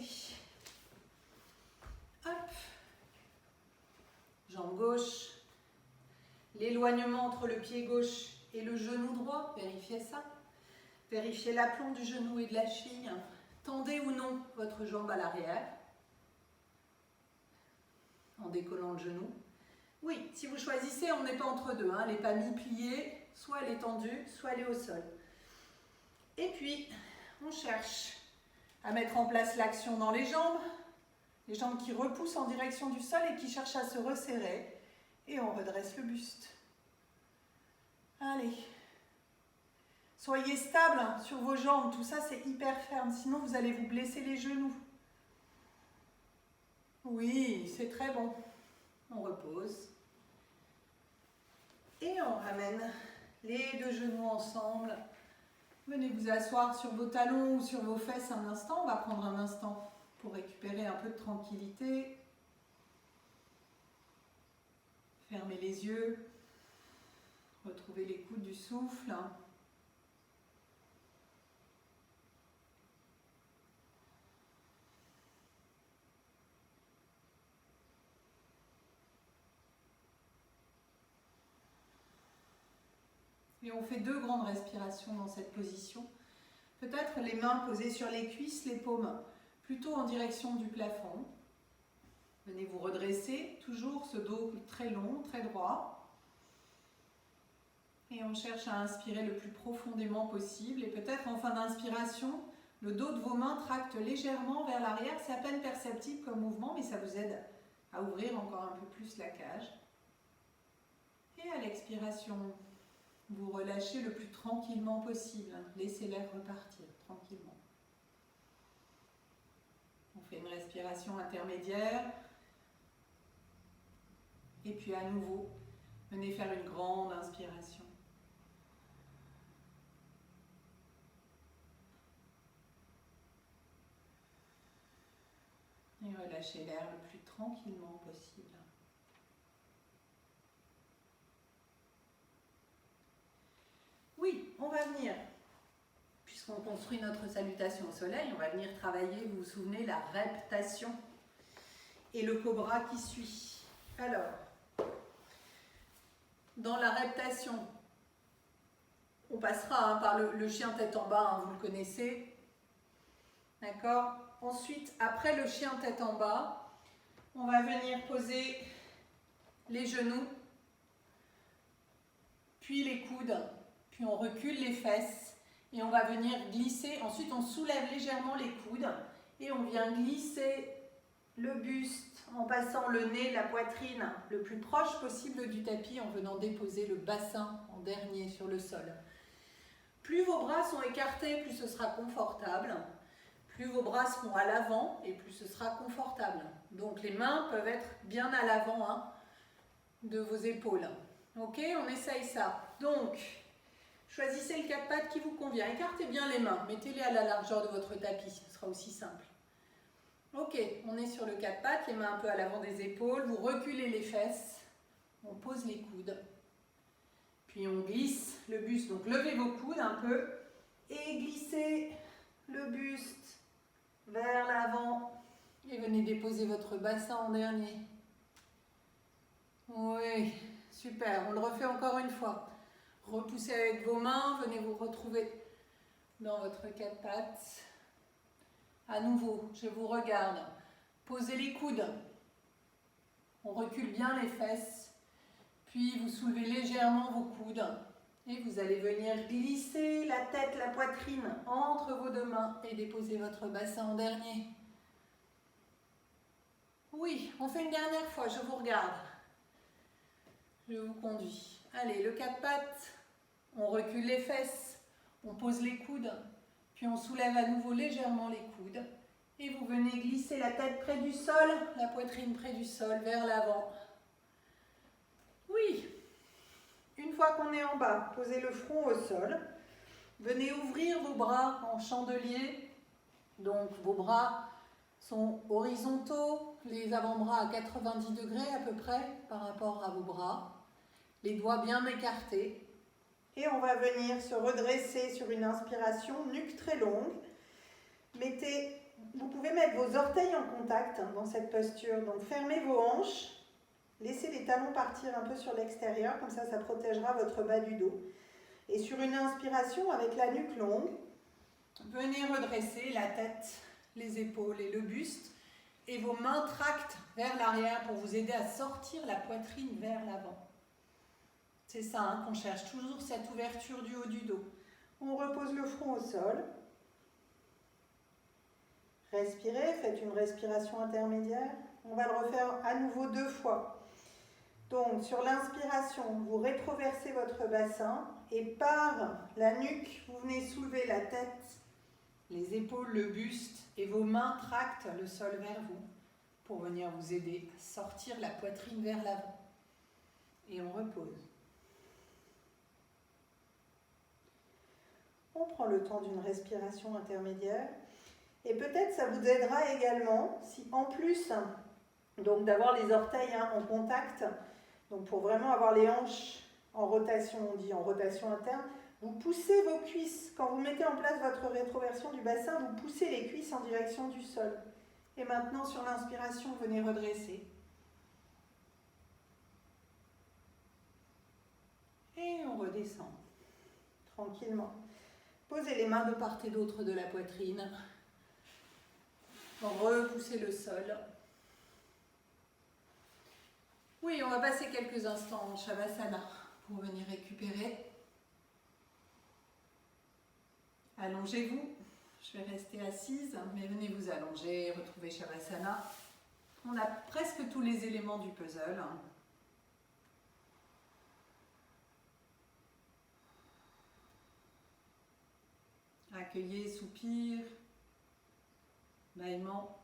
Hop. Jambe gauche. L'éloignement entre le pied gauche et le genou droit, vérifiez ça. Vérifiez l'aplomb du genou et de la cheville. Tendez ou non votre jambe à l'arrière. En décollant le genou. Oui, si vous choisissez, on n'est pas entre deux. Hein, elle n'est pas mi-pliée, soit elle est tendue, soit elle est au sol. Et puis, on cherche à mettre en place l'action dans les jambes qui repoussent en direction du sol et qui cherchent à se resserrer. Et on redresse le buste. Allez. Soyez stable sur vos jambes, tout ça c'est hyper ferme, sinon vous allez vous blesser les genoux. Oui, c'est très bon. On repose. Et on ramène les deux genoux ensemble. Venez vous asseoir sur vos talons ou sur vos fesses un instant. On va prendre un instant pour récupérer un peu de tranquillité. Fermez les yeux. Retrouvez l'écoute du souffle. Et on fait 2 grandes respirations dans cette position. Peut-être les mains posées sur les cuisses, les paumes plutôt en direction du plafond. Venez vous redresser, toujours ce dos très long, très droit. Et on cherche à inspirer le plus profondément possible. Et peut-être en fin d'inspiration, le dos de vos mains tracte légèrement vers l'arrière. C'est à peine perceptible comme mouvement, mais ça vous aide à ouvrir encore un peu plus la cage. Et à l'expiration, vous relâchez le plus tranquillement possible. Laissez l'air repartir tranquillement. On fait une respiration intermédiaire. Et puis à nouveau, venez faire une grande inspiration. Et relâchez l'air le plus tranquillement possible. Oui, on va venir, puisqu'on construit notre salutation au soleil, on va venir travailler, vous vous souvenez, la reptation et le cobra qui suit. Alors, dans la reptation, on passera par le chien tête en bas, vous le connaissez. D'accord ? Ensuite, après le chien tête en bas, on va venir poser les genoux, puis les coudes, puis on recule les fesses et on va venir glisser. Ensuite, on soulève légèrement les coudes et on vient glisser le buste en passant le nez, la poitrine le plus proche possible du tapis en venant déposer le bassin en dernier sur le sol. Plus vos bras sont écartés, plus ce sera confortable. Plus vos bras seront à l'avant et plus ce sera confortable. Donc les mains peuvent être bien à l'avant de vos épaules. Ok, on essaye ça. Donc, choisissez le 4 pattes qui vous convient. Écartez bien les mains, mettez-les à la largeur de votre tapis, ce sera aussi simple. Ok, on est sur le 4 pattes, les mains un peu à l'avant des épaules, vous reculez les fesses, on pose les coudes, puis on glisse le buste. Donc levez vos coudes un peu et glissez le buste vers l'avant et venez déposer votre bassin en dernier. Oui, super, on le refait encore une fois. Repoussez avec vos mains, venez vous retrouver dans votre 4 pattes. À nouveau, je vous regarde. Posez les coudes. On recule bien les fesses. Puis vous soulevez légèrement vos coudes. Et vous allez venir glisser la tête, la poitrine entre vos 2 mains et déposer votre bassin en dernier. Oui, on fait une dernière fois, je vous regarde. Je vous conduis. Allez, le 4 pattes, on recule les fesses, on pose les coudes, puis on soulève à nouveau légèrement les coudes. Et vous venez glisser la tête près du sol, la poitrine près du sol, vers l'avant. Oui. Une fois qu'on est en bas, posez le front au sol. Venez ouvrir vos bras en chandelier. Donc vos bras sont horizontaux, les avant-bras à 90 degrés à peu près par rapport à vos bras. Les doigts bien écartés. Et on va venir se redresser sur une inspiration, nuque très longue. Vous pouvez mettre vos orteils en contact dans cette posture. Donc fermez vos hanches, laissez les talons partir un peu sur l'extérieur, comme ça protégera votre bas du dos. Et sur une inspiration avec la nuque longue, venez redresser la tête, les épaules et le buste. Et vos mains tractent vers l'arrière pour vous aider à sortir la poitrine vers l'avant. C'est ça hein, qu'on cherche, toujours cette ouverture du haut du dos. On repose le front au sol. Respirez, faites une respiration intermédiaire. On va le refaire à nouveau 2 fois. Donc, sur l'inspiration, vous rétroversez votre bassin et par la nuque, vous venez soulever la tête, les épaules, le buste et vos mains tractent le sol vers vous pour venir vous aider à sortir la poitrine vers l'avant. Et on repose. On prend le temps d'une respiration intermédiaire. Et peut-être ça vous aidera également si en plus donc d'avoir les orteils en contact, donc pour vraiment avoir les hanches en rotation, on dit en rotation interne, vous poussez vos cuisses. Quand vous mettez en place votre rétroversion du bassin, vous poussez les cuisses en direction du sol. Et maintenant sur l'inspiration, venez redresser. Et on redescend tranquillement. Posez les mains de part et d'autre de la poitrine. Repoussez le sol. Oui, on va passer quelques instants en Shavasana pour venir récupérer. Allongez-vous. Je vais rester assise, mais venez vous allonger, retrouver Shavasana. On a presque tous les éléments du puzzle. Accueillez, soupir, bâillement.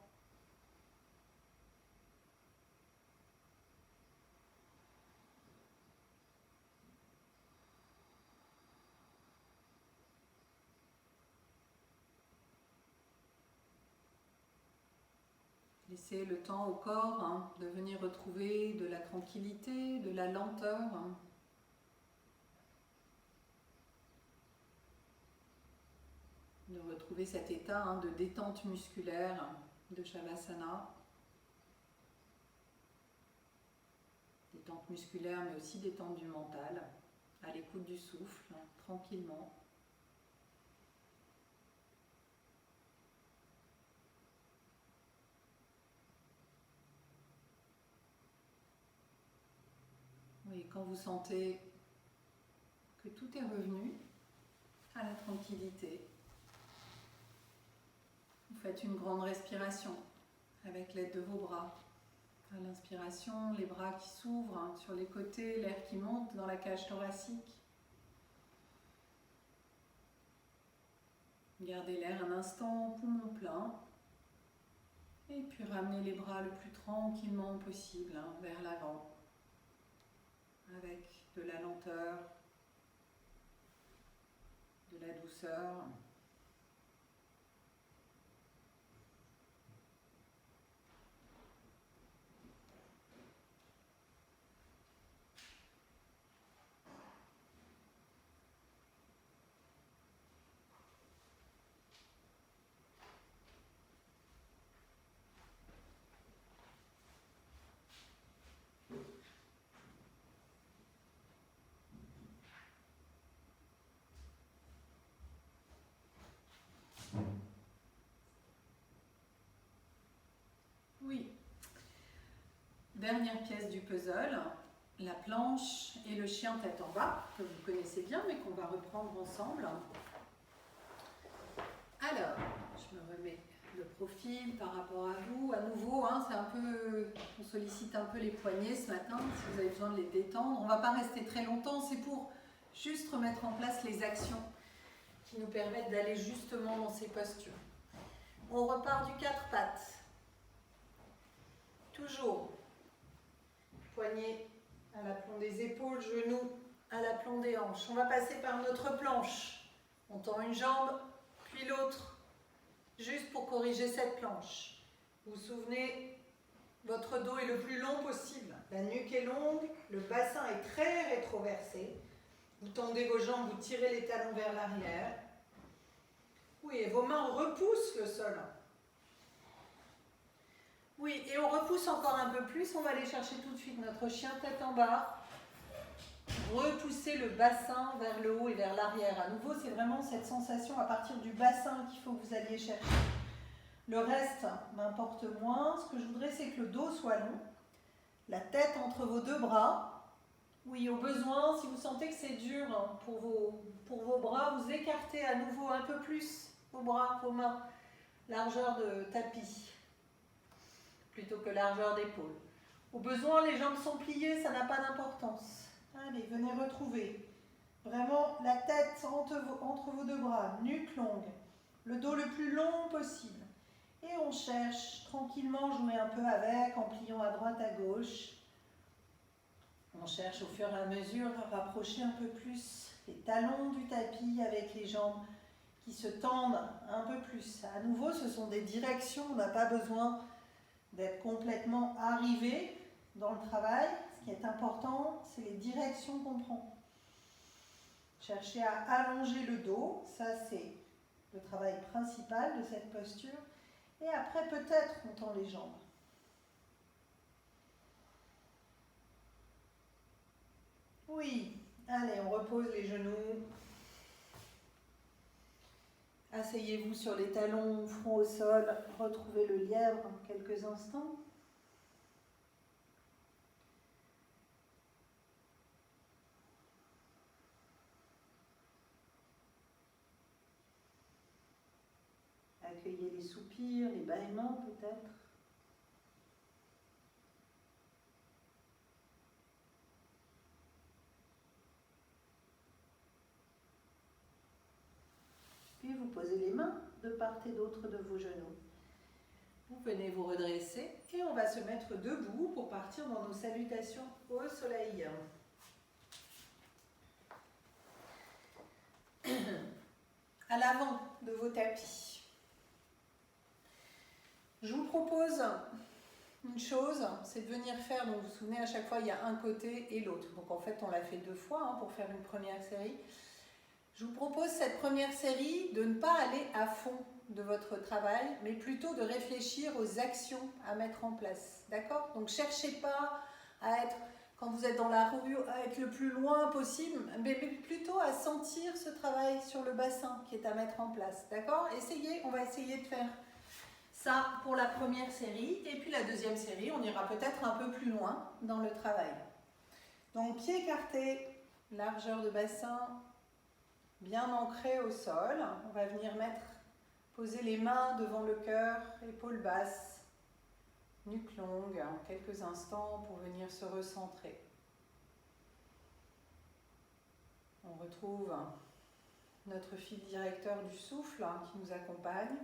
Laissez le temps au corps de venir retrouver de la tranquillité, de la lenteur. De retrouver cet état de détente musculaire de Shavasana. Détente musculaire mais aussi détente du mental, à l'écoute du souffle, tranquillement. Oui, quand vous sentez que tout est revenu à la tranquillité, vous faites une grande respiration avec l'aide de vos bras. À l'inspiration, les bras qui s'ouvrent sur les côtés, l'air qui monte dans la cage thoracique. Gardez l'air un instant, poumon plein. Et puis ramenez les bras le plus tranquillement possible vers l'avant. Avec de la lenteur, de la douceur. Oui. Dernière pièce du puzzle, la planche et le chien tête en bas, que vous connaissez bien, mais qu'on va reprendre ensemble. Alors, je me remets le profil par rapport à vous. À nouveau, on sollicite un peu les poignets ce matin, si vous avez besoin de les détendre. On ne va pas rester très longtemps, c'est pour juste remettre en place les actions qui nous permettent d'aller justement dans ces postures. On repart du 4 pattes. Toujours, poignets à l'aplomb des épaules, genoux à l'aplomb des hanches. On va passer par notre planche. On tend une jambe, puis l'autre, juste pour corriger cette planche. Vous vous souvenez, votre dos est le plus long possible. La nuque est longue, le bassin est très rétroversé. Vous tendez vos jambes, vous tirez les talons vers l'arrière. Oui, et vos mains repoussent le sol. Oui, et on repousse encore un peu plus. On va aller chercher tout de suite notre chien tête en bas. Repoussez le bassin vers le haut et vers l'arrière. À nouveau, c'est vraiment cette sensation à partir du bassin qu'il faut que vous alliez chercher. Le reste m'importe moins. Ce que je voudrais, c'est que le dos soit long. La tête entre vos deux bras. Oui, au besoin, si vous sentez que c'est dur pour vos bras, vous écartez à nouveau un peu plus vos bras, vos mains. Largeur de tapis, plutôt que largeur d'épaule. Au besoin, les jambes sont pliées, ça n'a pas d'importance. Allez, venez retrouver vraiment la tête entre vos deux bras, nuque longue, le dos le plus long possible. Et on cherche tranquillement, jouer un peu avec, en pliant à droite, à gauche. On cherche au fur et à mesure à rapprocher un peu plus les talons du tapis avec les jambes qui se tendent un peu plus. À nouveau, ce sont des directions, on n'a pas besoin d'être complètement arrivé dans le travail. Ce qui est important, c'est les directions qu'on prend. Cherchez à allonger le dos, ça c'est le travail principal de cette posture. Et après, peut-être, on tend les jambes. Oui, allez, on repose les genoux. Asseyez-vous sur les talons, front au sol, retrouvez le lièvre quelques instants. Accueillez les soupirs, les bâillements peut-être. Puis vous posez les mains de part et d'autre de vos genoux. Vous venez vous redresser et on va se mettre debout pour partir dans nos salutations au soleil. À l'avant de vos tapis. Je vous propose une chose, c'est de venir faire, donc vous vous souvenez à chaque fois il y a un côté et l'autre. Donc en fait on l'a fait 2 fois pour faire une première série. Je vous propose cette première série de ne pas aller à fond de votre travail, mais plutôt de réfléchir aux actions à mettre en place. D'accord? Donc cherchez pas à être, quand vous êtes dans la rue, à être le plus loin possible, mais plutôt à sentir ce travail sur le bassin qui est à mettre en place. D'accord? Essayez, on va essayer de faire ça pour la première série. Et puis la deuxième série, on ira peut-être un peu plus loin dans le travail. Donc pieds écartés, largeur de bassin, bien ancré au sol. On va venir poser les mains devant le cœur, épaules basses, nuque longue, quelques instants pour venir se recentrer. On retrouve notre fil directeur du souffle qui nous accompagne.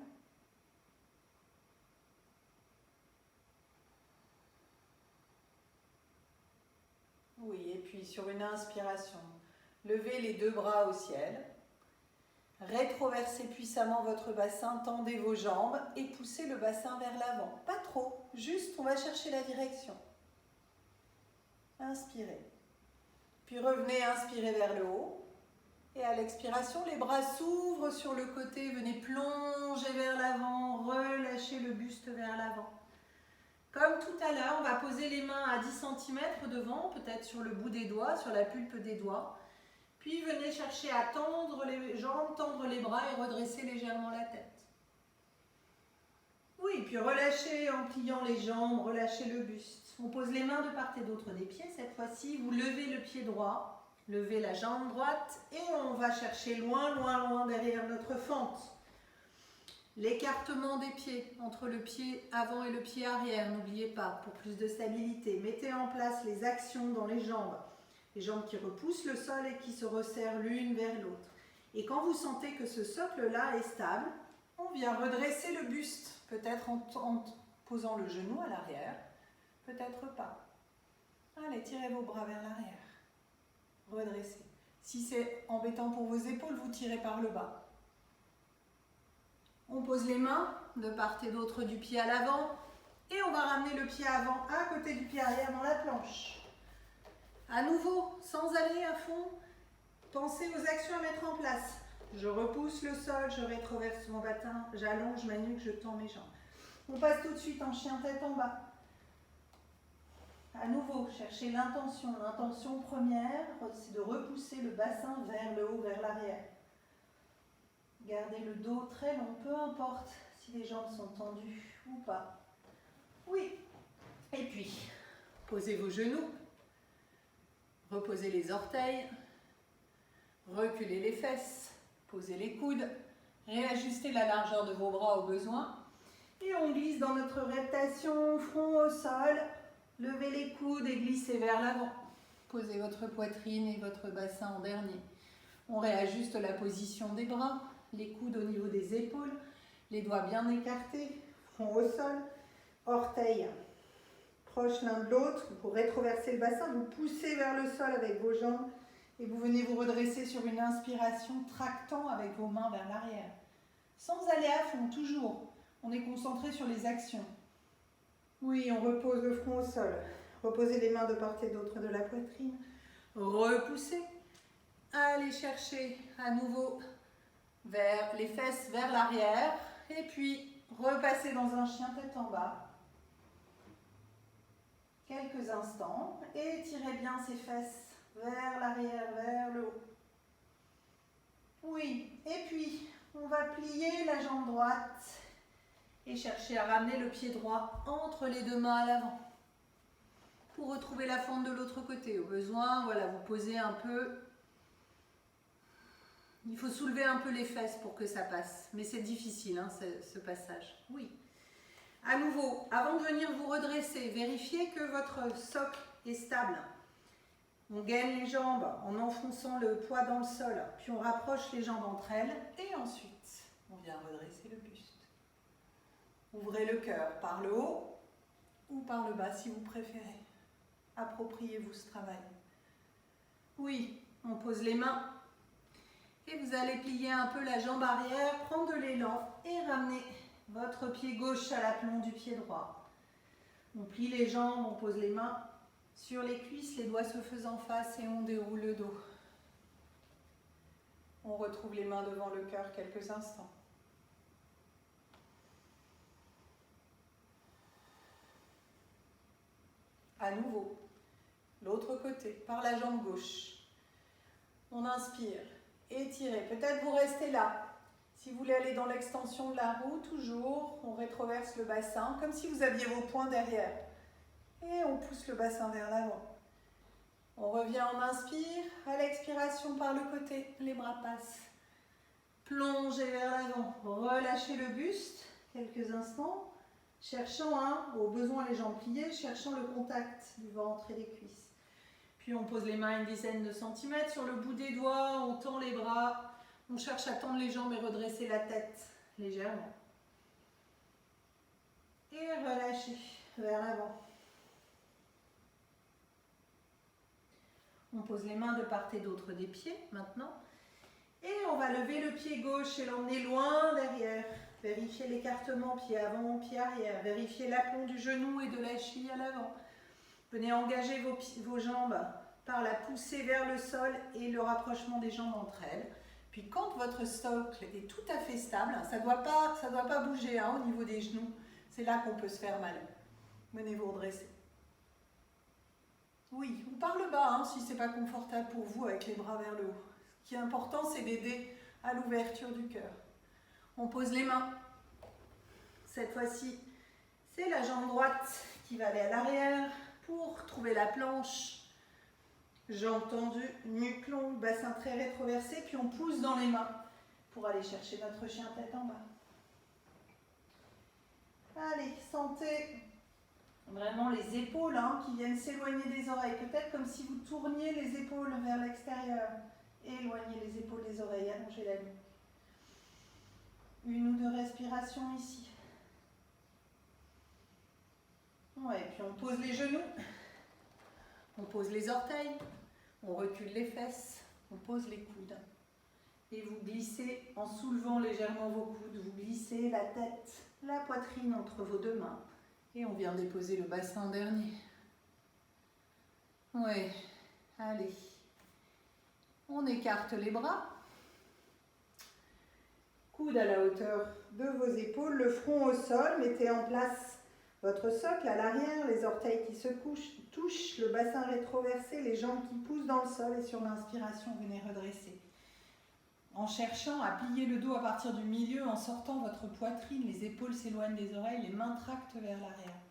Oui, et puis sur une inspiration, levez les 2 bras au ciel. Rétroversez puissamment votre bassin, tendez vos jambes et poussez le bassin vers l'avant. Pas trop, juste on va chercher la direction. Inspirez. Puis revenez, inspirez vers le haut. Et à l'expiration, les bras s'ouvrent sur le côté, venez plonger vers l'avant, relâchez le buste vers l'avant. Comme tout à l'heure, on va poser les mains à 10 cm devant, peut-être sur le bout des doigts, sur la pulpe des doigts. Puis venez chercher à tendre les jambes, tendre les bras et redresser légèrement la tête. Oui, puis relâchez en pliant les jambes, relâchez le buste. On pose les mains de part et d'autre des pieds. Cette fois-ci, vous levez le pied droit, levez la jambe droite et on va chercher loin, loin, loin derrière notre fente. L'écartement des pieds entre le pied avant et le pied arrière, n'oubliez pas, pour plus de stabilité. Mettez en place les actions dans les jambes qui repoussent le sol et qui se resserrent l'une vers l'autre. Et quand vous sentez que ce socle-là est stable, on vient redresser le buste, peut-être en posant le genou à l'arrière, peut-être pas. Allez, tirez vos bras vers l'arrière, redressez. Si c'est embêtant pour vos épaules, vous tirez par le bas. On pose les mains de part et d'autre du pied à l'avant et on va ramener le pied avant à côté du pied arrière dans la planche. À nouveau, sans aller à fond, pensez aux actions à mettre en place. Je repousse le sol, je rétroverse mon bassin, j'allonge ma nuque, je tends mes jambes. On passe tout de suite en chien tête en bas. À nouveau, cherchez l'intention. L'intention première, c'est de repousser le bassin vers le haut, vers l'arrière. Gardez le dos très long, peu importe si les jambes sont tendues ou pas. Oui. Et puis, posez vos genoux. Reposez les orteils. Reculez les fesses. Posez les coudes. Réajustez la largeur de vos bras au besoin. Et on glisse dans notre reptation, front au sol. Levez les coudes et glissez vers l'avant. Posez votre poitrine et votre bassin en dernier. On réajuste la position des bras, les coudes au niveau des épaules, les doigts bien écartés, front au sol, orteils proches l'un de l'autre. Vous rétroversez le bassin, vous poussez vers le sol avec vos jambes et vous venez vous redresser sur une inspiration, tractant avec vos mains vers l'arrière. Sans aller à fond, toujours. On est concentré sur les actions. Oui, on repose le front au sol. Reposez les mains de part et d'autre de la poitrine. Repoussez. Allez chercher à nouveau vers les fesses, vers l'arrière. Et puis, repassez dans un chien tête en bas. Quelques instants. Et tirez bien ces fesses vers l'arrière, vers le haut. Oui. Et puis, on va plier la jambe droite. Et cherchez à ramener le pied droit entre les deux mains à l'avant. Pour retrouver la fente de l'autre côté. Au besoin, voilà, vous posez un peu. Il faut soulever un peu les fesses pour que ça passe. Mais c'est difficile, hein, ce passage. Oui. À nouveau, avant de venir vous redresser, vérifiez que votre socle est stable. On gaine les jambes en enfonçant le poids dans le sol. Puis on rapproche les jambes entre elles. Et ensuite, on vient redresser le buste. Ouvrez le cœur par le haut ou par le bas si vous préférez. Appropriez-vous ce travail. Oui, on pose les mains et vous allez plier un peu la jambe arrière, prendre de l'élan et ramener votre pied gauche à l'aplomb du pied droit. On plie les jambes, on pose les mains sur les cuisses, les doigts se faisant face et on déroule le dos. On retrouve les mains devant le cœur quelques instants. À nouveau, l'autre côté, par la jambe gauche. On inspire, étirez. Peut-être vous restez là. Si vous voulez aller dans l'extension de la roue, toujours, on rétroverse le bassin, comme si vous aviez vos poings derrière. Et on pousse le bassin vers l'avant. On revient, on inspire. À l'expiration, par le côté, les bras passent. Plongez vers l'avant. Relâchez le buste, quelques instants. Cherchant, au besoin les jambes pliées, cherchant le contact du ventre et des cuisses. Puis on pose les mains une dizaine de centimètres sur le bout des doigts, on tend les bras, on cherche à tendre les jambes et redresser la tête légèrement. Et relâchez vers l'avant. On pose les mains de part et d'autre des pieds maintenant. Et on va lever le pied gauche et l'emmener loin derrière. Vérifiez l'écartement pied avant, pied arrière. Vérifiez l'aplomb du genou et de la cheville à l'avant. Venez engager vos jambes par la poussée vers le sol et le rapprochement des jambes entre elles. Puis quand votre socle est tout à fait stable, ça ne doit pas bouger au niveau des genoux, c'est là qu'on peut se faire mal. Venez vous redresser. Oui, ou par le bas si ce n'est pas confortable pour vous avec les bras vers le haut. Ce qui est important, c'est d'aider à l'ouverture du cœur. On pose les mains. Cette fois-ci, c'est la jambe droite qui va aller à l'arrière pour trouver la planche. Jambes tendues, nuque longue, bassin très rétroversé, puis on pousse dans les mains pour aller chercher notre chien tête en bas. Allez, sentez vraiment les épaules qui viennent s'éloigner des oreilles. Peut-être comme si vous tourniez les épaules vers l'extérieur. Éloignez les épaules des oreilles, allongez la nuque. Une ou deux respirations ici. Ouais, puis on pose les genoux. On pose les orteils. On recule les fesses. On pose les coudes. Et vous glissez, en soulevant légèrement vos coudes, vous glissez la tête, la poitrine entre vos deux mains. Et on vient déposer le bassin en dernier. Ouais, allez. On écarte les bras. Coude à la hauteur de vos épaules, le front au sol. Mettez en place votre socle à l'arrière, les orteils qui se touchent, le bassin rétroversé, les jambes qui poussent dans le sol. Et sur l'inspiration, venez redresser. En cherchant à plier le dos à partir du milieu, en sortant votre poitrine, les épaules s'éloignent des oreilles, les mains tractent vers l'arrière.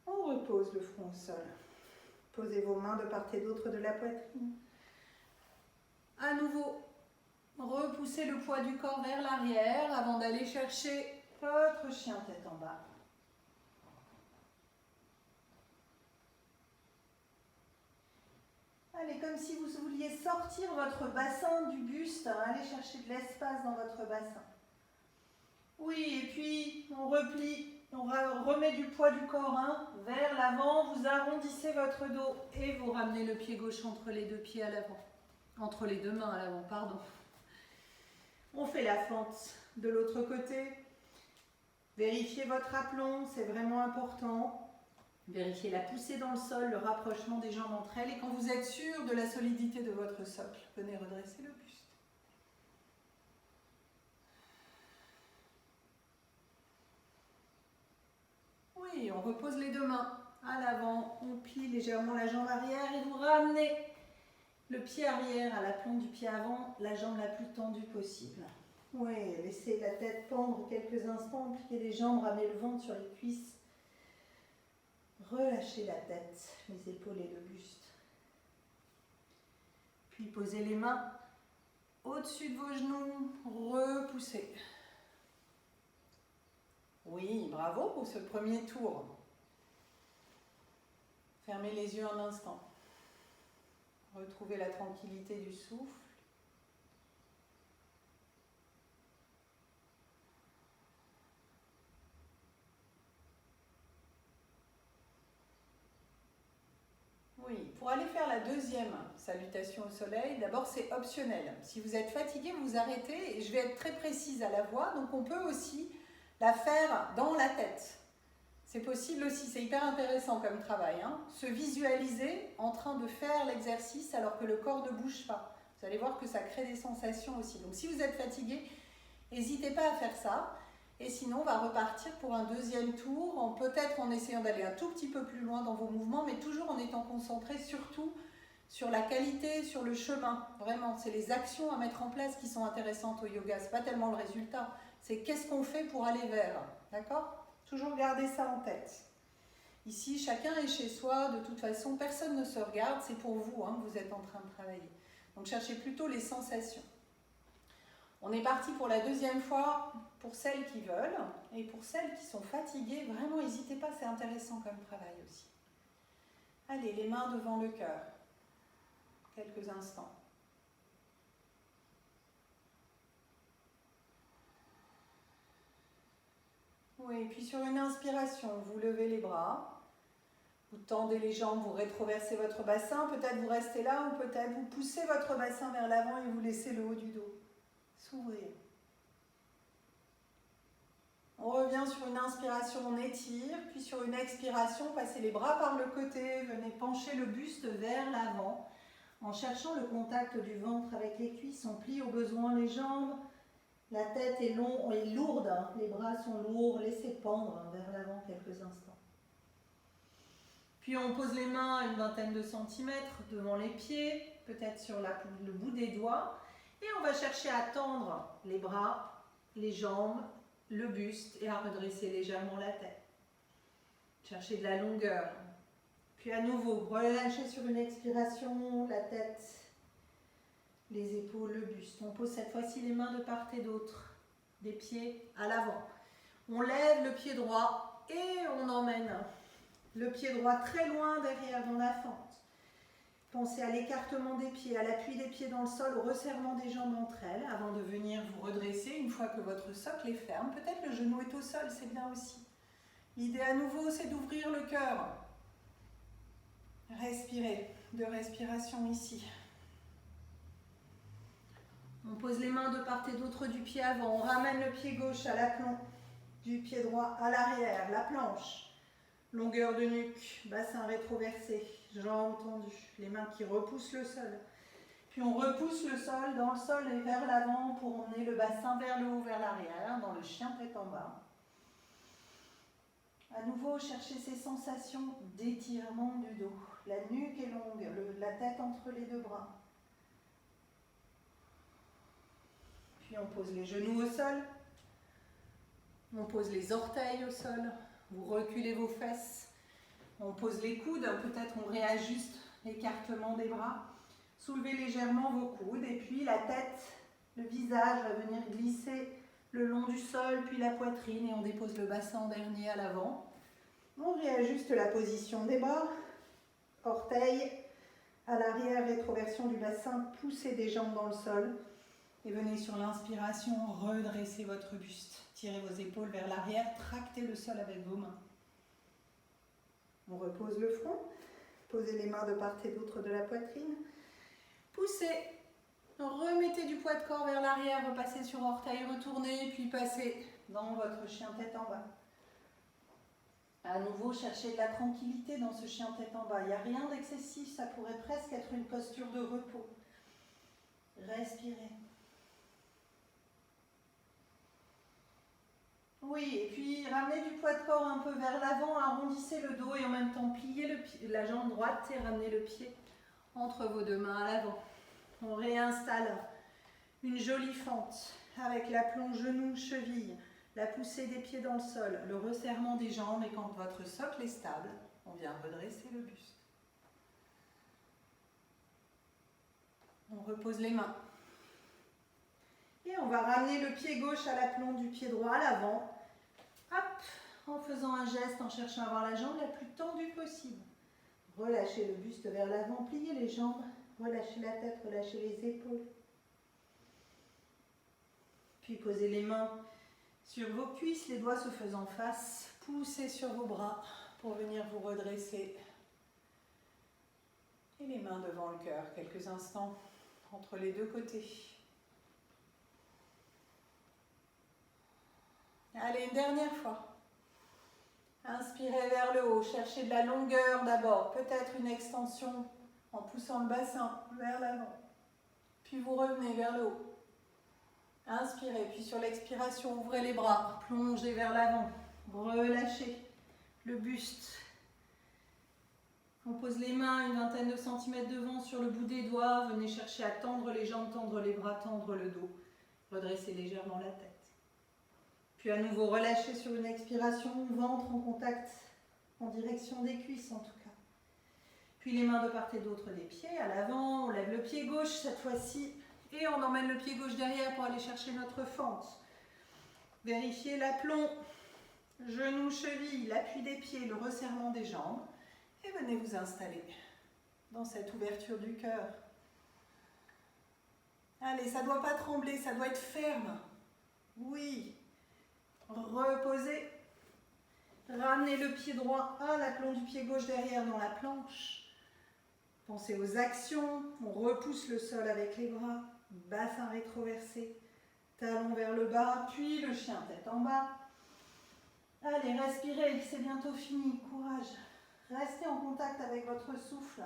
On repose le front au sol. Posez vos mains de part et d'autre de la poitrine. À nouveau, repoussez le poids du corps vers l'arrière avant d'aller chercher votre chien tête en bas. Allez, comme si vous vouliez sortir votre bassin du buste, allez chercher de l'espace dans votre bassin. Oui, et puis on replie, on remet du poids du corps vers l'avant, vous arrondissez votre dos et vous ramenez le pied gauche entre les deux pieds à l'avant. Entre les deux mains à l'avant, pardon. On fait la fente de l'autre côté. Vérifiez votre aplomb, c'est vraiment important. Vérifiez la poussée dans le sol, le rapprochement des jambes entre elles. Et quand vous êtes sûr de la solidité de votre socle, venez redresser le buste. Oui, on repose les deux mains à l'avant. On plie légèrement la jambe arrière et vous ramenez le pied arrière à l'aplomb du pied avant, la jambe la plus tendue possible. Oui, laissez la tête pendre quelques instants, pliez les jambes, ramenez le ventre sur les cuisses. Relâchez la tête, les épaules et le buste. Puis posez les mains au-dessus de vos genoux, repoussez. Oui, bravo pour ce premier tour. Fermez les yeux un instant. Retrouvez la tranquillité du souffle. Oui, pour aller faire la deuxième salutation au soleil, d'abord c'est optionnel. Si vous êtes fatigué, vous arrêtez et je vais être très précise à la voix, donc on peut aussi la faire dans la tête. C'est possible aussi, c'est hyper intéressant comme travail. Se visualiser en train de faire l'exercice alors que le corps ne bouge pas. Vous allez voir que ça crée des sensations aussi. Donc si vous êtes fatigué, n'hésitez pas à faire ça. Et sinon, on va repartir pour un deuxième tour, peut-être en essayant d'aller un tout petit peu plus loin dans vos mouvements, mais toujours en étant concentré surtout sur la qualité, sur le chemin. Vraiment, c'est les actions à mettre en place qui sont intéressantes au yoga. Ce n'est pas tellement le résultat, c'est qu'est-ce qu'on fait pour aller vers. D'accord ? Toujours garder ça en tête. Ici, chacun est chez soi, de toute façon, personne ne se regarde, c'est pour vous que vous êtes en train de travailler. Donc cherchez plutôt les sensations. On est parti pour la deuxième fois, pour celles qui veulent, et pour celles qui sont fatiguées, vraiment n'hésitez pas, c'est intéressant comme travail aussi. Allez, les mains devant le cœur, quelques instants. Oui, et puis sur une inspiration, vous levez les bras, vous tendez les jambes, vous rétroversez votre bassin, peut-être vous restez là, ou peut-être vous poussez votre bassin vers l'avant et vous laissez le haut du dos s'ouvrir. On revient sur une inspiration, on étire, puis sur une expiration, passez les bras par le côté, venez pencher le buste vers l'avant. En cherchant le contact du ventre avec les cuisses, on plie au besoin les jambes. La tête est lourde, les bras sont lourds, laissez pendre vers l'avant quelques instants. Puis on pose les mains à une vingtaine de centimètres devant les pieds, peut-être sur le bout des doigts. Et on va chercher à tendre les bras, les jambes, le buste et à redresser légèrement la tête. Cherchez de la longueur. Puis à nouveau, relâchez sur une expiration la tête, les épaules, le buste. On pose cette fois-ci les mains de part et d'autre, des pieds à l'avant. On lève le pied droit et on emmène le pied droit très loin derrière dans la fente. Pensez à l'écartement des pieds, à l'appui des pieds dans le sol, au resserrement des jambes entre elles, avant de venir vous redresser une fois que votre socle est ferme. Peut-être le genou est au sol, c'est bien aussi. L'idée à nouveau, c'est d'ouvrir le cœur. Respirez, de respiration ici. On pose les mains de part et d'autre du pied avant. On ramène le pied gauche à l'aplomb du pied droit à l'arrière. La planche. Longueur de nuque, bassin rétroversé, jambes tendues. Les mains qui repoussent le sol. Puis on repousse le sol dans le sol et vers l'avant pour emmener le bassin vers le haut, vers l'arrière, dans le chien tête en bas. À nouveau, cherchez ces sensations d'étirement du dos. La nuque est longue, la tête entre les deux bras. Puis on pose les genoux au sol. On pose les orteils au sol. Vous reculez vos fesses. On pose les coudes. Peut-être on réajuste l'écartement des bras. Soulevez légèrement vos coudes. Et puis la tête, le visage va venir glisser le long du sol, puis la poitrine. Et on dépose le bassin en dernier à l'avant. On réajuste la position des bras. Orteils à l'arrière, rétroversion du bassin. Poussez des jambes dans le sol. Et venez sur l'inspiration, redresser votre buste. Tirez vos épaules vers l'arrière, tractez le sol avec vos mains. On repose le front. Posez les mains de part et d'autre de la poitrine. Poussez. Remettez du poids de corps vers l'arrière, repassez sur orteil, retournez, puis passez dans votre chien tête en bas. À nouveau, cherchez de la tranquillité dans ce chien tête en bas. Il n'y a rien d'excessif, ça pourrait presque être une posture de repos. Respirez. Oui, et puis ramenez du poids de corps un peu vers l'avant, arrondissez le dos et en même temps pliez la jambe droite et ramenez le pied entre vos deux mains à l'avant. On réinstalle une jolie fente avec l'aplomb genou, cheville, la poussée des pieds dans le sol, le resserrement des jambes et quand votre socle est stable, on vient redresser le buste. On repose les mains. Et on va ramener le pied gauche à l'aplomb du pied droit à l'avant. Hop, en faisant un geste, en cherchant à avoir la jambe la plus tendue possible. Relâchez le buste vers l'avant, pliez les jambes, relâchez la tête, relâchez les épaules. Puis posez les mains sur vos cuisses, les doigts se faisant face. Poussez sur vos bras pour venir vous redresser. Et les mains devant le cœur, quelques instants entre les deux côtés. Allez, une dernière fois. Inspirez vers le haut, cherchez de la longueur d'abord, peut-être une extension en poussant le bassin vers l'avant. Puis vous revenez vers le haut. Inspirez, puis sur l'expiration, ouvrez les bras, plongez vers l'avant, relâchez le buste. On pose les mains une vingtaine de centimètres devant sur le bout des doigts, venez chercher à tendre les jambes, tendre les bras, tendre le dos. Redressez légèrement la tête. Puis à nouveau relâchez sur une expiration, ventre en contact en direction des cuisses en tout cas. Puis les mains de part et d'autre des pieds, à l'avant, on lève le pied gauche cette fois-ci et on emmène le pied gauche derrière pour aller chercher notre fente. Vérifiez l'aplomb, genou, cheville, l'appui des pieds, le resserrement des jambes et venez vous installer dans cette ouverture du cœur. Allez, ça ne doit pas trembler, ça doit être ferme. Oui. Reposez. Ramenez le pied droit à l'aplomb du pied gauche derrière dans la planche. Pensez aux actions. On repousse le sol avec les bras. Bassin rétroversé. Talon vers le bas. Puis le chien tête en bas. Allez, respirez. C'est bientôt fini. Courage. Restez en contact avec votre souffle.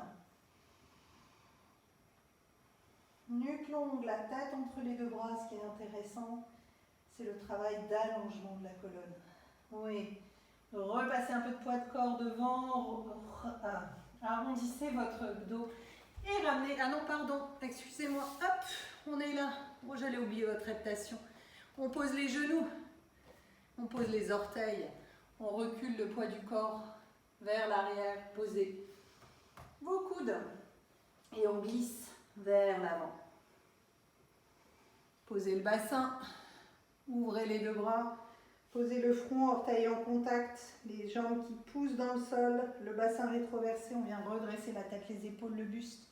Nuque longue, la tête entre les deux bras, ce qui est intéressant. C'est le travail d'allongement de la colonne. Oui. Repassez un peu de poids de corps devant. Arrondissez votre dos. Et ramenez. Ah non, pardon. Excusez-moi. Hop. On est là. Oh, j'allais oublier votre reptation. On pose les genoux. On pose les orteils. On recule le poids du corps vers l'arrière. Posez vos coudes. Et on glisse vers l'avant. Posez le bassin. Ouvrez les deux bras, posez le front, orteils en contact, les jambes qui poussent dans le sol, le bassin rétroversé, on vient redresser la tête, les épaules, le buste.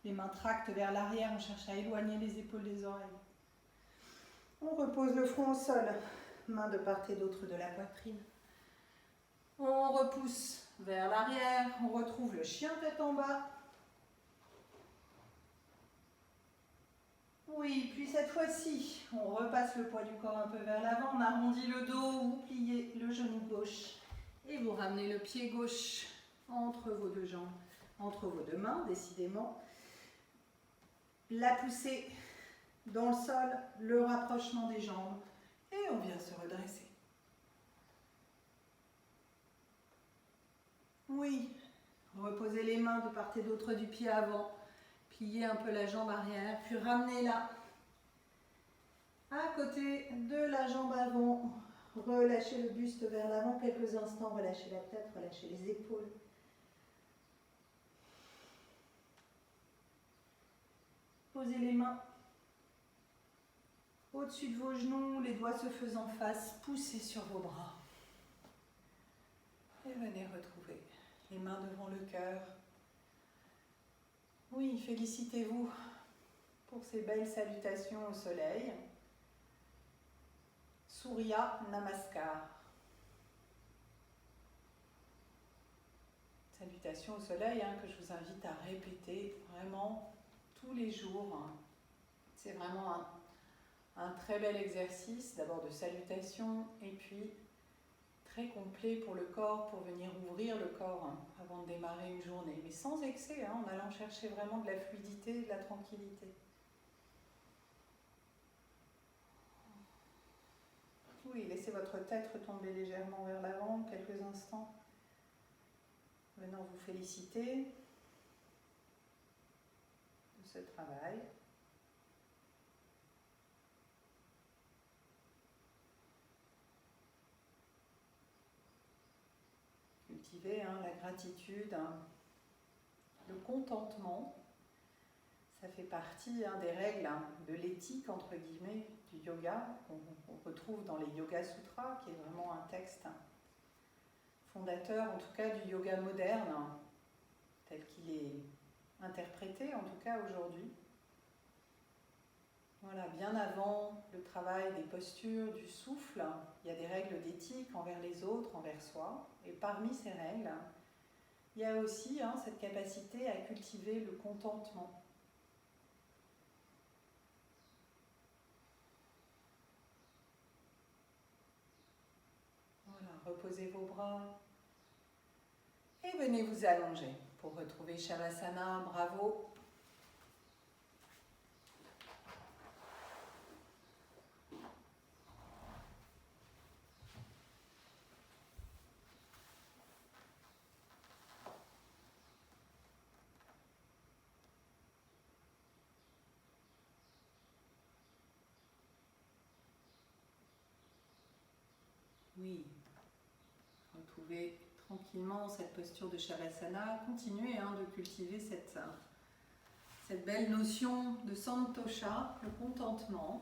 Les mains tractent vers l'arrière, on cherche à éloigner les épaules des oreilles. On repose le front au sol, mains de part et d'autre de la poitrine. On repousse vers l'arrière, on retrouve le chien tête en bas. Oui, puis cette fois-ci, on repasse le poids du corps un peu vers l'avant, on arrondit le dos, vous pliez le genou gauche et vous ramenez le pied gauche entre vos deux jambes, entre vos deux mains, décidément. La poussée dans le sol, le rapprochement des jambes et on vient se redresser. Oui, reposez les mains de part et d'autre du pied avant, pliez un peu la jambe arrière, puis ramenez-la à côté de la jambe avant. Relâchez le buste vers l'avant quelques instants, relâchez la tête, relâchez les épaules. Posez les mains au-dessus de vos genoux, les doigts se faisant face, poussez sur vos bras. Et venez retrouver les mains devant le cœur. Oui, félicitez-vous pour ces belles salutations au soleil. Surya Namaskar. Salutations au soleil que je vous invite à répéter vraiment tous les jours. C'est vraiment un très bel exercice, d'abord de salutation et puis très complet pour le corps, pour venir ouvrir le corps avant de démarrer une journée. Mais sans excès, en allant chercher vraiment de la fluidité et de la tranquillité. Oui, laissez votre tête retomber légèrement vers l'avant quelques instants. Venant vous féliciter de ce travail. Cultiver la gratitude, le contentement. Ça fait partie des règles de l'éthique, entre guillemets, du yoga, qu'on retrouve dans les Yoga Sutras, qui est vraiment un texte fondateur, en tout cas, du yoga moderne, tel qu'il est interprété, en tout cas aujourd'hui. Voilà, bien avant le travail des postures, du souffle, il y a des règles d'éthique envers les autres, envers soi. Et parmi ces règles, il y a aussi cette capacité à cultiver le contentement. Voilà, reposez vos bras et venez vous allonger pour retrouver Shavasana. Bravo. Oui, retrouvez tranquillement cette posture de Shavasana. Continuez de cultiver cette belle notion de Santosha, le contentement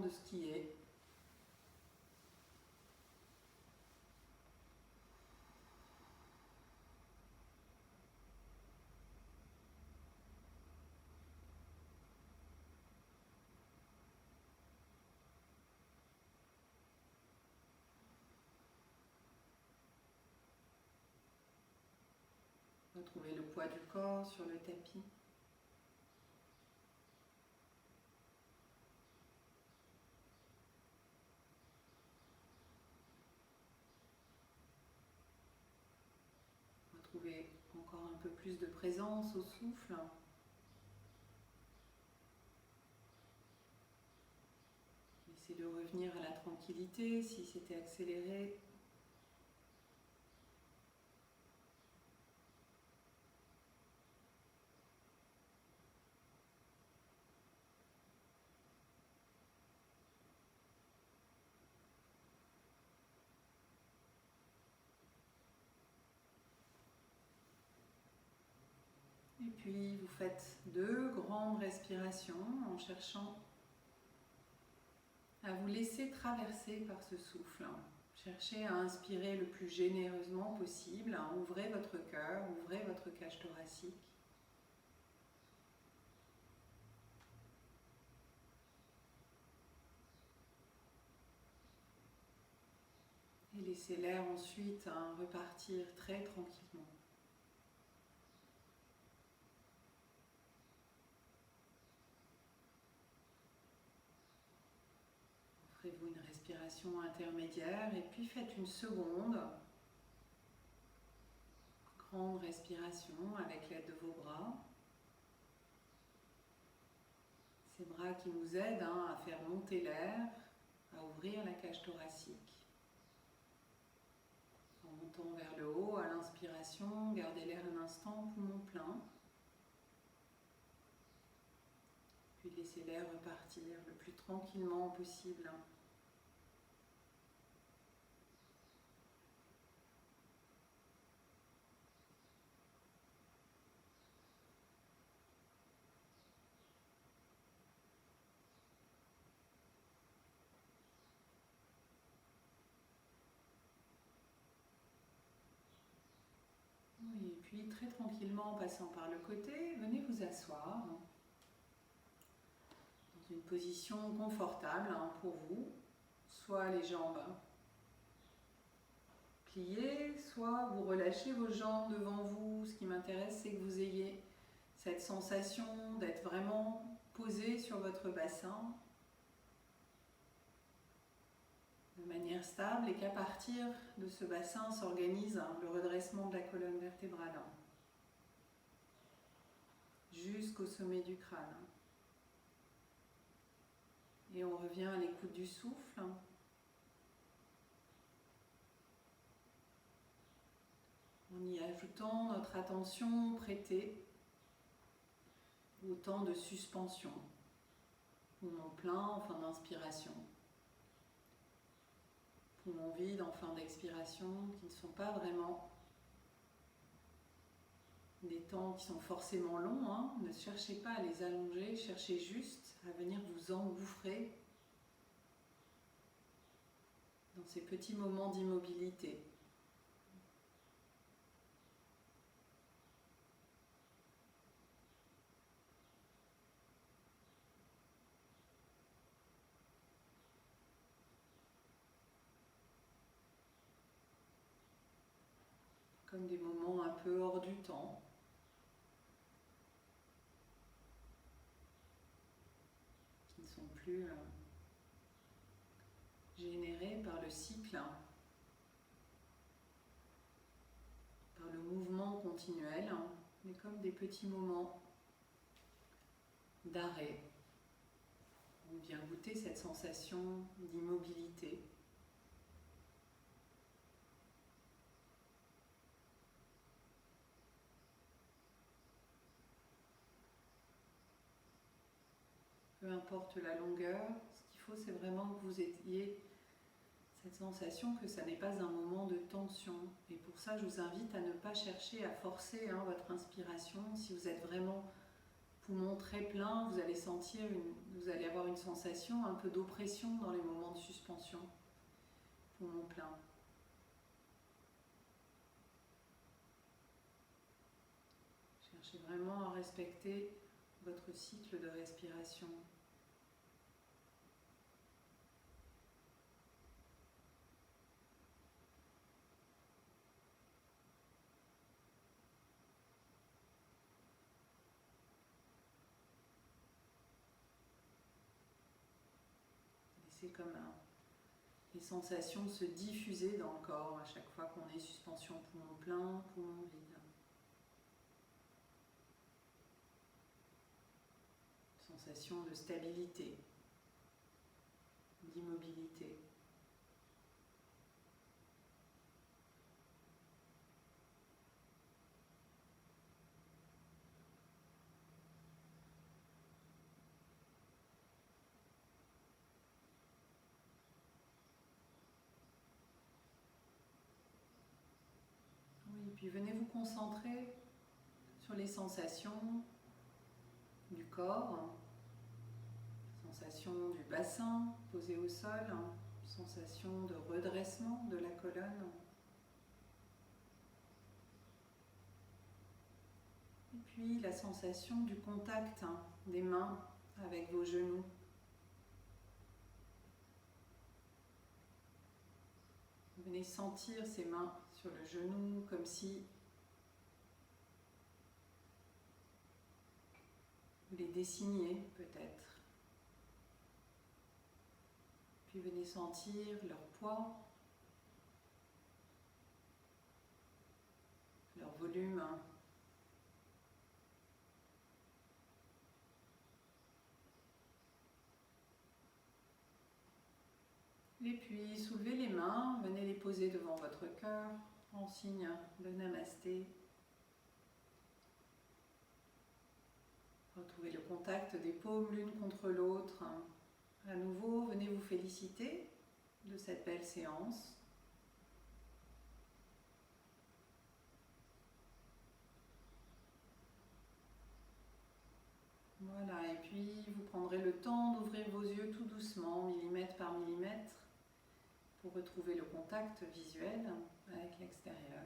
de ce qui est. Retrouvez le poids du corps sur le tapis. Retrouvez encore un peu plus de présence au souffle. Essayez de revenir à la tranquillité si c'était accéléré. Et puis vous faites 2 grandes respirations en cherchant à vous laisser traverser par ce souffle. Cherchez à inspirer le plus généreusement possible. Ouvrez votre cœur, ouvrez votre cage thoracique. Et laissez l'air ensuite repartir très tranquillement. Offrez-vous une respiration intermédiaire et puis faites une seconde grande respiration avec l'aide de vos bras. Ces bras qui nous aident à faire monter l'air, à ouvrir la cage thoracique. En montant vers le haut, à l'inspiration, gardez l'air un instant, poumon plein. Puis laissez l'air repartir le plus tranquillement possible. Oui, et puis très tranquillement, en passant par le côté, venez vous asseoir dans une position confortable pour vous, soit les jambes pliées, soit vous relâchez vos jambes devant vous. Ce qui m'intéresse, c'est que vous ayez cette sensation d'être vraiment posé sur votre bassin de manière stable et qu'à partir de ce bassin s'organise le redressement de la colonne vertébrale jusqu'au sommet du crâne. Et on revient à l'écoute du souffle. En y ajoutant notre attention prêtée au temps de suspension, poumon plein en fin d'inspiration, poumon vide en fin d'expiration, qui ne sont pas vraiment des temps qui sont forcément longs. Ne cherchez pas à les allonger, cherchez juste à venir vous engouffrer dans ces petits moments d'immobilité. Comme des moments un peu hors du temps. Qui ne sont plus générés par le cycle, par le mouvement continuel, mais comme des petits moments d'arrêt. On vient goûter cette sensation d'immobilité. Peu importe la longueur, ce qu'il faut, c'est vraiment que vous ayez cette sensation que ça n'est pas un moment de tension. Et pour ça, je vous invite à ne pas chercher à forcer votre inspiration. Si vous êtes vraiment poumon très plein, vous allez vous allez avoir une sensation un peu d'oppression dans les moments de suspension. Poumon plein. Cherchez vraiment à respecter votre cycle de respiration. Laissez comme les sensations se diffuser dans le corps à chaque fois qu'on est suspension poumon plein, poumon vide. Sensation de stabilité, d'immobilité. Oui, puis venez vous concentrer sur les sensations du corps, sensation du bassin posé au sol, sensation de redressement de la colonne. Et puis la sensation du contact des mains avec vos genoux. Vous venez sentir ces mains sur le genou comme si vous les dessiniez peut-être. Puis venez sentir leur poids, leur volume. Et puis soulevez les mains, venez les poser devant votre cœur en signe de Namasté. Retrouvez le contact des paumes l'une contre l'autre. À nouveau, venez vous féliciter de cette belle séance. Voilà, et puis vous prendrez le temps d'ouvrir vos yeux tout doucement, millimètre par millimètre, pour retrouver le contact visuel avec l'extérieur.